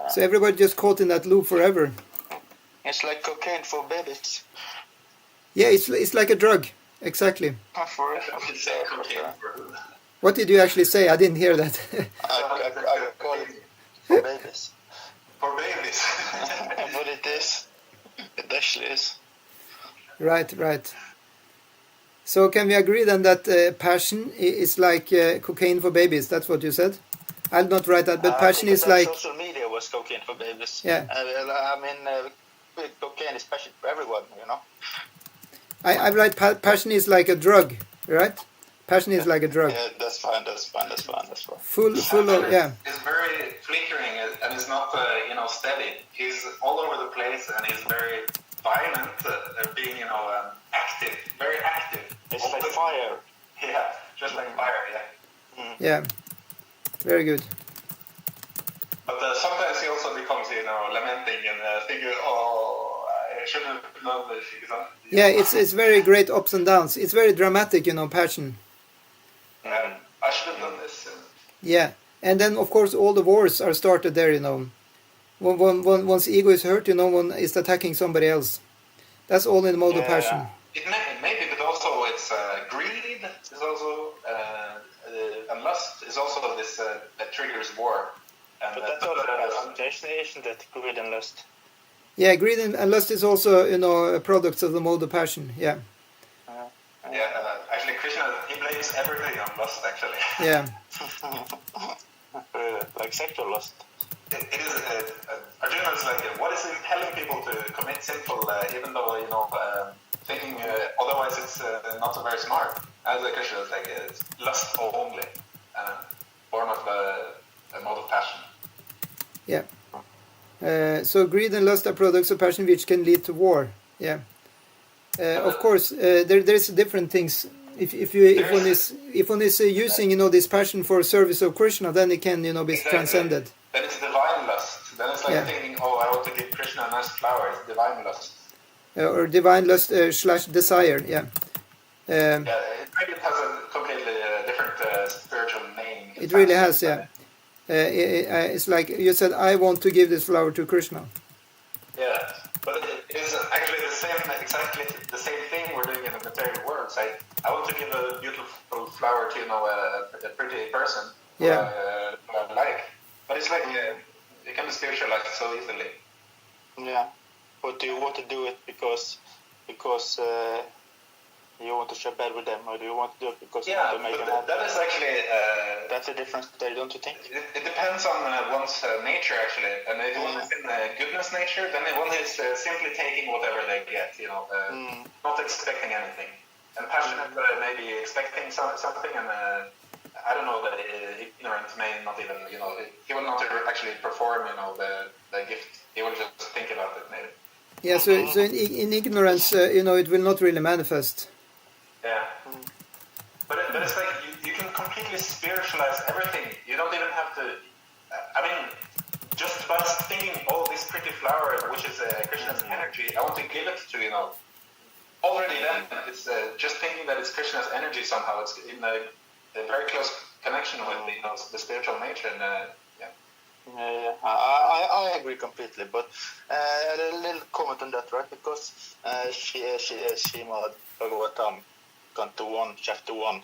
So everybody just caught in that loop forever. It's like cocaine for babies. Yeah, it's like a drug, exactly. For real. What did you actually say? I didn't hear that. I call it for babies. For babies. But it is. It actually is. Right. So can we agree then that passion is like cocaine for babies? That's what you said? I'll not write that, but passion is like... Social media was cocaine for babies. Yeah. Cocaine is passion for everyone, I write passion is like a drug, right? Passion is like a drug. Yeah, that's fine. Full of, yeah. It's very flickering and it's not, steady. He's all over the place and he's very violent, being, active, very active. It's like fire. Yeah, just like fire, yeah. Yeah, very good. But sometimes he also becomes, lamenting and thinking, I shouldn't have known this. Yeah, it's very great ups and downs. It's very dramatic, passion. I should have done this. Yeah, and then of course all the wars are started there, Once ego is hurt, one is attacking somebody else. That's all in the mode of passion. It may be, but also it's greed is also, and lust is also this that triggers war. But that's also isn't it? Greed and lust. Yeah, greed and lust is also, products of the mode of passion. Yeah. Actually, Krishna, he blames everything on lust, actually. Yeah. Like sexual lust. It is, Arjuna is like, what is impelling people to commit sinful, even though, thinking otherwise it's not so very smart. As Krishna is like, it's lust only, born of the mode of passion. Yeah. So greed and lust are products of passion which can lead to war. Yeah. Of course, there's different things. If one is using this passion for service of Krishna, then it can be transcended. Then it's divine lust. Then it's like thinking, I want to give Krishna a nice flower. It's divine lust. Or divine lust / desire. Yeah. Maybe it has a completely different spiritual name. It really has. Yeah. It's like you said, I want to give this flower to Krishna. Yeah, but it is actually exactly the same thing we're doing in the material world. I want to give a beautiful flower to a pretty person who I like, but it's like it can be spiritualized so easily. Yeah, but do you want to do it because you want to share bed with them, or do you want to do it because you want to make them happy? That is actually... that's a difference there, don't you think? It depends on one's nature, actually. And if one is in goodness nature, then one is simply taking whatever they get, not expecting anything. And passionate, maybe expecting something, and I don't know, that ignorant may not even, he will not actually perform, the gift. He will just think about it, maybe. Yeah, so in ignorance, it will not really manifest. Yeah. But it's like you can completely spiritualize everything. You don't even have to... just by thinking, this pretty flower, which is Krishna's energy, I want to give it to, already then, it's just thinking that it's Krishna's energy somehow. It's in a very close connection with the spiritual nature. And I agree completely. But a little comment on that, right? Because Srimad Bhagavatam, Canto 1, Chapter 1,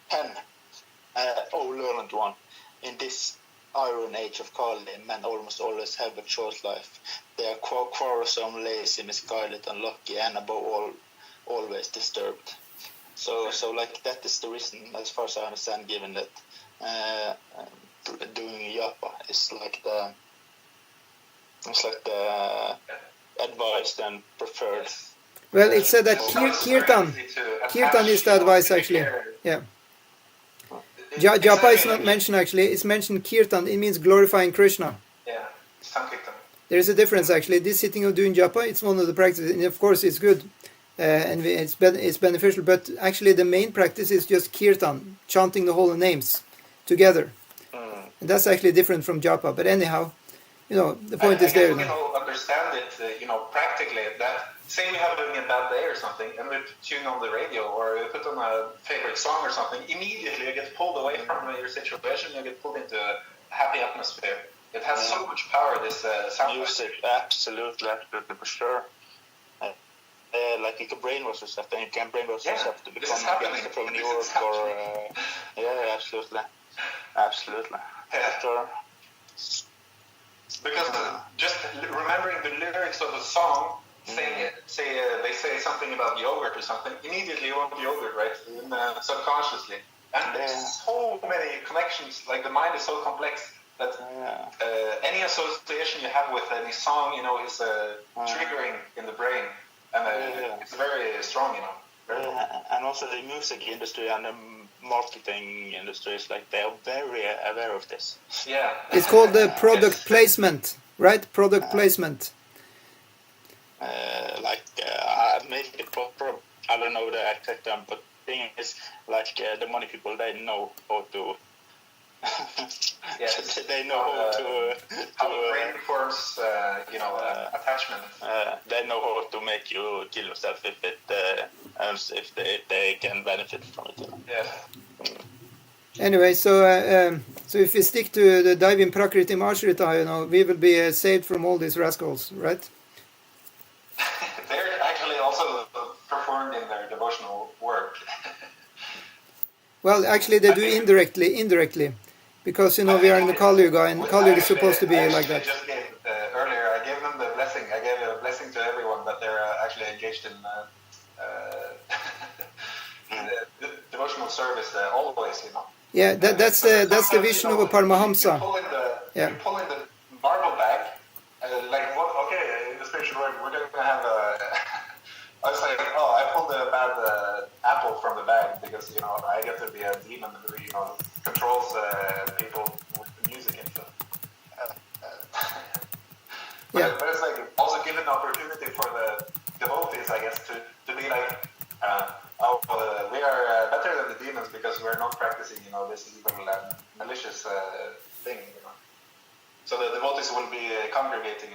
10, learned one. In this iron age of Kali, men almost always have a short life. They are quarrelsome, lazy, misguided, unlucky, and above all, always disturbed. So like that is the reason, as far as I understand, given that doing japa is like the advised and preferred. Well, it said that kirtan is the advice actually. Yeah. Japa is not mentioned actually. It's mentioned kirtan. It means glorifying Krishna. Yeah, sankirtan. There is a difference actually. This sitting of doing japa, it's one of the practices, and of course it's good, and it's beneficial. But actually, the main practice is just kirtan, chanting the holy names together, and that's actually different from japa. But anyhow, the point is there. We can understand it, practically. That say we have a bad day or something, and we tune on the radio or we put on a favorite song or something. Immediately, you get pulled away from your situation. You get pulled into a happy atmosphere. It has so much power. This sound music, absolutely, for sure. Like you can brainwash yourself, and you can brainwash yourself to become a gangster from New York, or absolutely. Yeah. Sure. Because just remembering the lyrics of a song, they say something about yogurt or something, immediately you want yogurt, right? Subconsciously. And there's so many connections, like the mind is so complex that any association you have with any song, is triggering in the brain. And it's very strong, and also the music industry and the marketing industry is like they are very aware of this. Yeah. It's called the product placement, right? Product placement. Maybe I don't know the exact term, but the thing is, like the money people, they know how to. Yes. They know how to brain forms, attachment. They know how to make you kill yourself if they can benefit from it. Yeah. Anyway, so if we stick to the diving prakriti ashrita, we will be saved from all these rascals, right? They're actually also performed in their devotional work. Well, actually, they do indirectly, because we are in the Kali Yuga, and Kali Yuga is supposed to be like that. I just gave earlier. I gave them the blessing. I gave a blessing to everyone, but they're actually engaged in the devotional service always. Yeah, that's the vision of a Paramahamsa. You pull in the marble bag, like what? Okay, in the spiritual world, we're going to have a. I was like, I pulled a bad apple from the bag because I get to be a demon who controls people with the music and stuff. But it's like also given an opportunity for the devotees, I guess, to be like, we are better than the demons because we're not practicing, this evil and malicious thing. So the devotees will be congregating,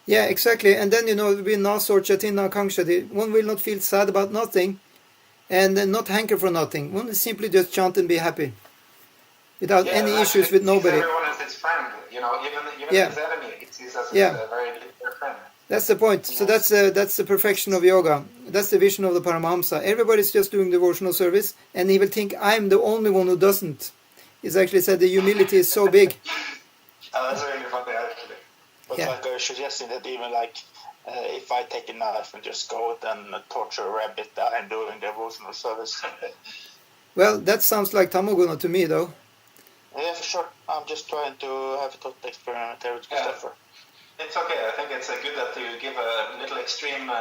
yeah, exactly. And then, it will be nasor chatina kangshati. One will not feel sad about nothing and not hanker for nothing. One will simply just chant and be happy without any issues with nobody. Everyone is his friend, even his enemy, it sees as a very dear friend. That's the point. So that's the perfection of yoga. That's the vision of the Paramahamsa. Everybody's just doing devotional service, and he will think, I'm the only one who doesn't. It's actually said the humility is so big. That's really funny, actually. But like I suggesting that even if I take a knife and just go out and torture a rabbit, I'm doing devotional service. Well, that sounds like tamoguna to me, though. Yeah, for sure. I'm just trying to have a thought experiment with Christopher. It's okay. I think it's good that you give a little extreme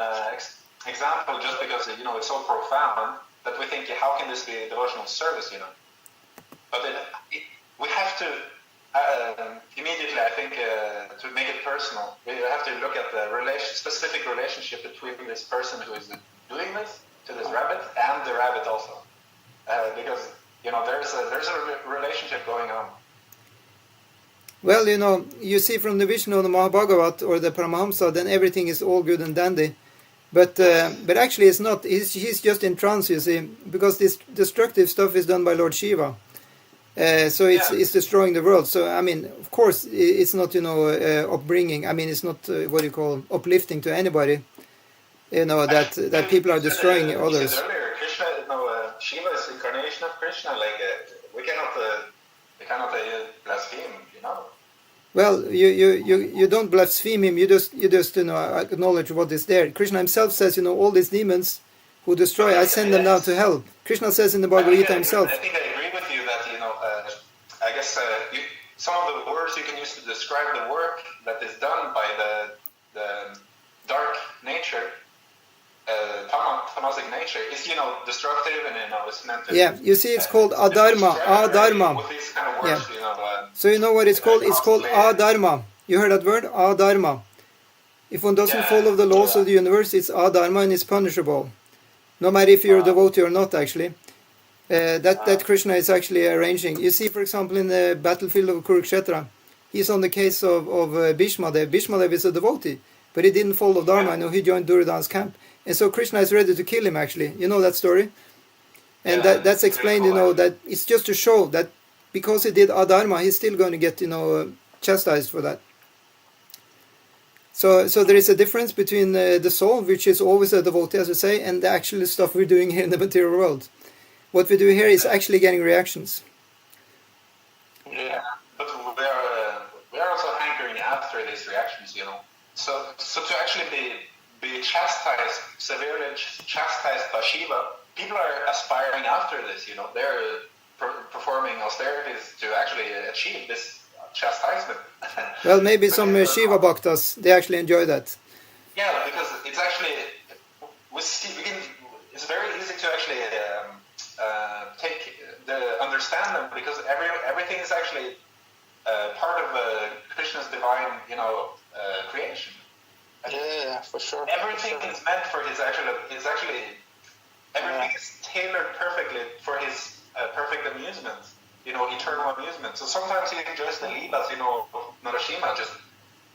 example just because, it's so profound that we think, how can this be a devotional service, But we have to... immediately, I think, to make it personal, we have to look at the specific relationship between this person who is doing this to this rabbit and the rabbit also, because there's a relationship going on. Well, you see from the vision of the Mahabhagavat or the Paramahamsa, then everything is all good and dandy. But actually it's not. He's just in trance, you see, because this destructive stuff is done by Lord Shiva. So it's destroying the world. So I mean, of course, it's not upbringing. I mean, it's not what you call uplifting to anybody. That people are destroying others. You said earlier, Krishna, Shiva is the incarnation of Krishna. Like we cannot blaspheme. Well, you don't blaspheme him. You just acknowledge what is there. Krishna himself says, all these demons who destroy, I send them down to hell. Krishna says in the Bhagavatam himself. I think I agree with you that I guess some of the words you can use to describe the work that is done by the dark nature, tamasic nature, is destructive and it's meant to. Yeah, you see, it's called adharma. Adharma. With these kind of words, So you know what it's called? It's called adharma. You heard that word? Adharma. If one doesn't follow the laws of the universe, it's adharma and it's punishable. No matter if you're a devotee or not, actually. That Krishna is actually arranging. You see, for example, in the battlefield of Kurukshetra, he's on the case of Bhishmadev. Bhishmadev is a devotee, but he didn't follow Dharma. He joined Duryodhana's camp. And so Krishna is ready to kill him, actually. You know that story? And that's explained, that it's just to show that because he did adharma, he's still going to get, chastised for that. So there is a difference between the soul, which is always a devotee, as we say, and the actual stuff we're doing here in the material world. What we do here is actually getting reactions. Yeah, but we are also hankering after these reactions, So to actually be chastised, severely chastised by Shiva, people are aspiring after this, They're performing austerities to actually achieve this chastisement. Well, maybe some Shiva bhaktas, they actually enjoy that. Yeah, because it's actually, it's very easy to actually understand them, because everything is actually part of Krishna's divine, creation. Yeah, for sure. Everything is meant for everything is tailored perfectly for his perfect amusement, eternal amusement. So sometimes he enjoys the leelas, Narashima just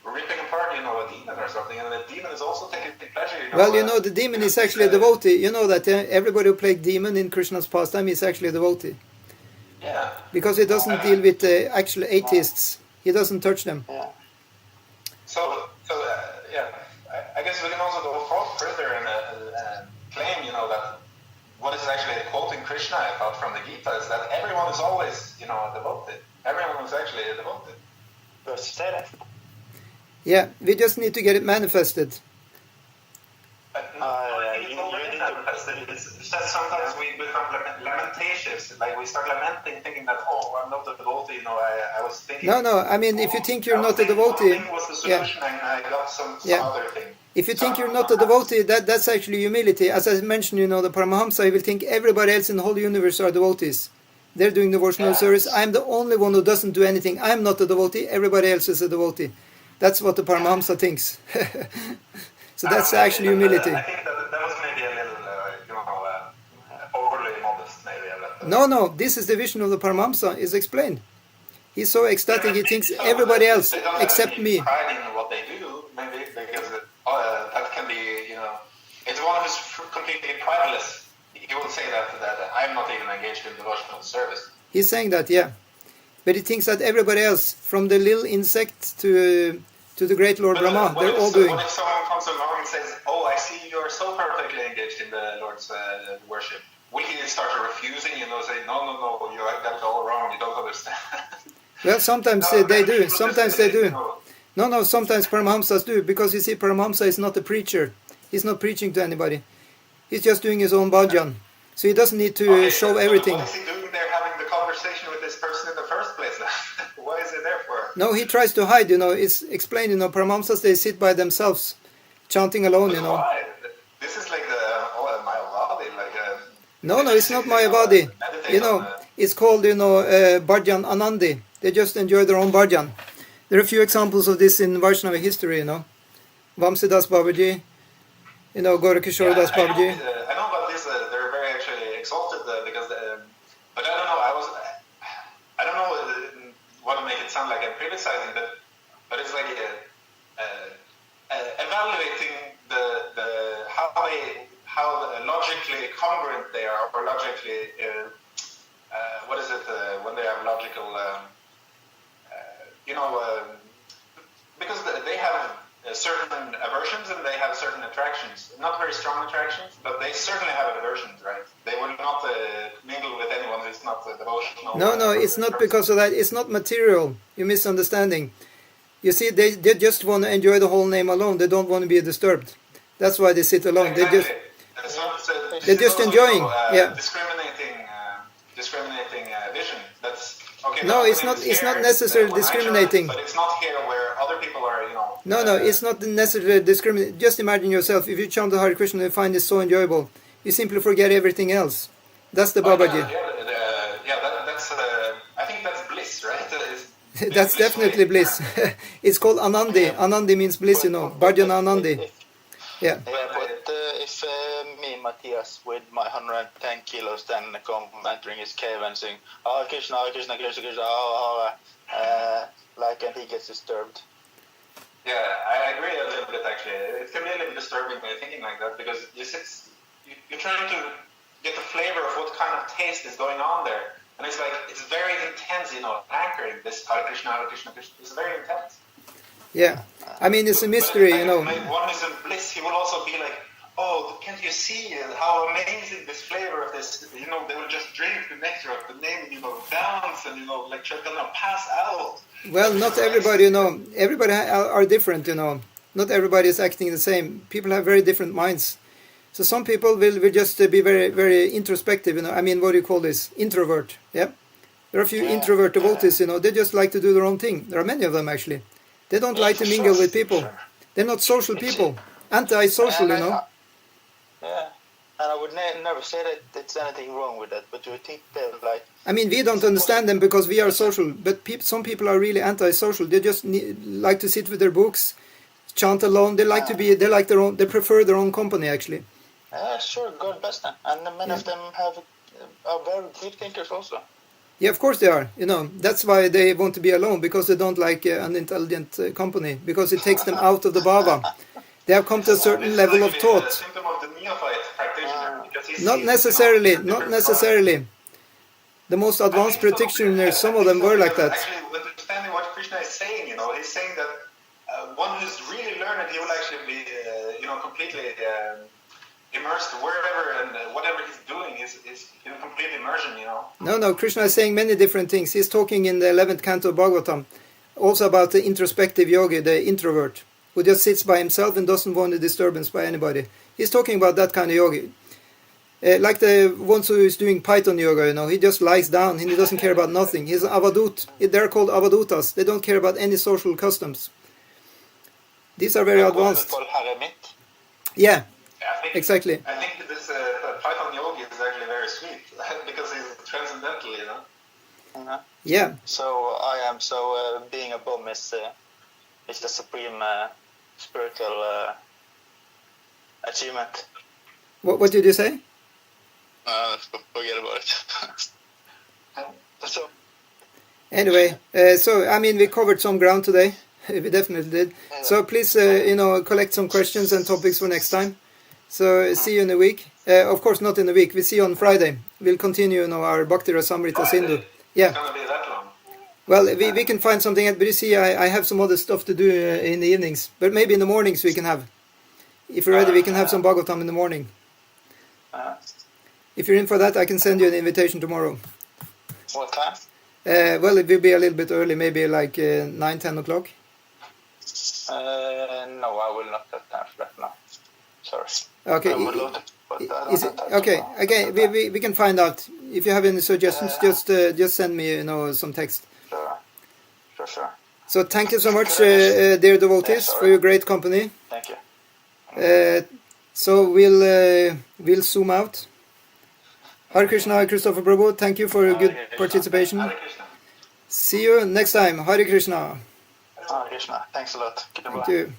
ripping apart, a demon or something, and the demon is also taking pleasure, Well, the demon is actually a devotee. You know that everybody who played demon in Krishna's pastime is actually a devotee. Yeah. Because he doesn't deal with actual atheists. He doesn't touch them. Yeah. So I guess we can also go further and claim, that what is actually quoting Krishna, I thought, from the Gita, is that everyone is always, a devotee. Everyone is actually a devotee. Yeah, we just need to get it manifested. It's just sometimes we become lamentations, like we start lamenting, thinking that, I'm not a devotee, I was thinking... No, I mean, if you think you're not a devotee... One thing was the solution, and I got some other thing. If you think you're not a devotee, that's actually humility. As I mentioned, the Paramahamsa, he will think everybody else in the whole universe are devotees. They're doing devotional service. I'm the only one who doesn't do anything. I'm not a devotee. Everybody else is a devotee. That's what the Paramahamsa thinks. So that's actually humility. I think that was maybe a little, overly modest, maybe. No, this is the vision of the Paramahamsa, is explained. He's so ecstatic, he thinks everybody else except me. Pride in what they do, maybe, because that can be, it's one who's completely prideless. He will say that I'm not even engaged in devotional service. He's saying that, yeah. But he thinks that everybody else, from the little insect to the great Lord Brahma, they're all doing. What if someone comes along and says, I see you're so perfectly engaged in the Lord's worship? Will he start refusing, say, no, you got it all wrong, you don't understand? Well, sometimes they do. Sometimes they do. No, sometimes Paramahamsas do, because you see, Paramahamsa is not a preacher. He's not preaching to anybody. He's just doing his own bhajan. So he doesn't need to show everything. What is he doing there, having the conversation with this person in the first place? Why is he there for? No, he tries to hide, It's explained, Paramahamsas, they sit by themselves, chanting alone, Why? This is like Mayavadi, No, it's not Mayavadi. It's called, bhajan anandi. They just enjoy their own bhajan. There are a few examples of this in Vaishnava history, Vamsidas Babaji, Gorakishore Das Babaji. I know about this. They're very actually exalted because, but I don't know. I don't know. Want to make it sound like I'm criticizing, but it's like evaluating the how logically congruent they are, or logically, what is it, when they have logical, because they have certain aversions and they have certain attractions. Not very strong attractions, but they certainly have aversions, right? They will not mingle with anyone who's not devotional. No, it's not because of that. It's not material. You're misunderstanding. You see, they just want to enjoy the whole name alone. They don't want to be disturbed. That's why they sit alone. Exactly. They're just enjoying. Discriminating vision. That's okay. No, it's not. It's not necessarily discriminating. But it's not here where other people are. No, it's not necessarily discriminating. Just imagine yourself. If you chant the Hare Krishna, you find it so enjoyable. You simply forget everything else. That's the Babaji. That's. I think that's bliss, right? That's definitely bliss. It's called Anandi. Anandi means bliss, Bhajana Anandi. Yeah. But if me, Matthias, with my 110 kilos, then come entering his cave and sing Hare Krishna, Hare Krishna, Krishna Krishna, and he gets disturbed. Yeah, I agree a little bit actually. It can be a little disturbing by thinking like that, because you're trying to get the flavor of what kind of taste is going on there. And it's like, it's very intense, anchoring this Hare Krishna, Hare Krishna, Krishna. It's very intense. Yeah. I mean, it's a mystery, One who's in bliss, he will also be like, oh, can't you see how amazing this flavor of this, they will just drink the nectar of the name, dance and, like Chaitanya, pass out. Well, not everybody, everybody are different, Not everybody is acting the same. People have very different minds. So some people will just be very, very introspective, I mean, what do you call this? Introvert, yeah? There are a few introvert devotees, they just like to do their own thing. There are many of them, actually. They don't like to mingle with people. They're not social people. Anti-social, Yeah, and I would never say that there's anything wrong with that, but do you think they're like... I mean, we don't understand them because we are social, but some people are really anti-social. They just like to sit with their books, chant alone. They like to be, they prefer their own company, actually. Sure, God bless them. And many of them are very deep thinkers also. Yeah, of course they are. That's why they want to be alone, because they don't like an intelligent company, because it takes them out of the bhava. They have come to a certain level of thought. The symptom of the neophyte practitioner. Not necessarily. The most advanced practitioners, some of them were like that. Actually, understanding what Krishna is saying, he's saying that one who's really learned, he will actually be, completely immersed wherever and whatever he's doing is in complete immersion, No, Krishna is saying many different things. He's talking in the 11th canto of Bhagavatam also about the introspective yogi, the introvert, who just sits by himself and doesn't want a disturbance by anybody. He's talking about that kind of yogi. Like the ones who is doing Python yoga, he just lies down and he doesn't care about nothing. He's an avadut. They're called avadutas. They don't care about any social customs. These are very advanced. Yeah. Exactly. I think this Python yogi is actually very sweet because he's transcendental, Yeah. So being a Bum is the supreme spiritual achievement. What did you say? Forget about it. So. Anyway, we covered some ground today. We definitely did. So please, collect some questions and topics for next time. So see you in a week. Of course, not in a week. We see you on Friday. We'll continue, our Bhakti Rasamrita Sindhu. Yeah. It's going to be that long. Well, we can find something. But you see, I have some other stuff to do in the evenings. But maybe in the mornings we can have. If you're ready, we can have some Bhagavatam in the morning. If you're in for that, I can send you an invitation tomorrow. What time? Well, it will be a little bit early, maybe like 9, 10 o'clock. No, I will not have time for that now. Sorry. Okay. Okay, we can find out. If you have any suggestions, just send me, some text. Sure. So thank you so much, dear devotees, for your great company. Thank you. So we'll zoom out. Hare Krishna, Christopher Prabhu, thank you for your good participation. See you next time. Hare Krishna. Hare Krishna. Thanks a lot. Thank you.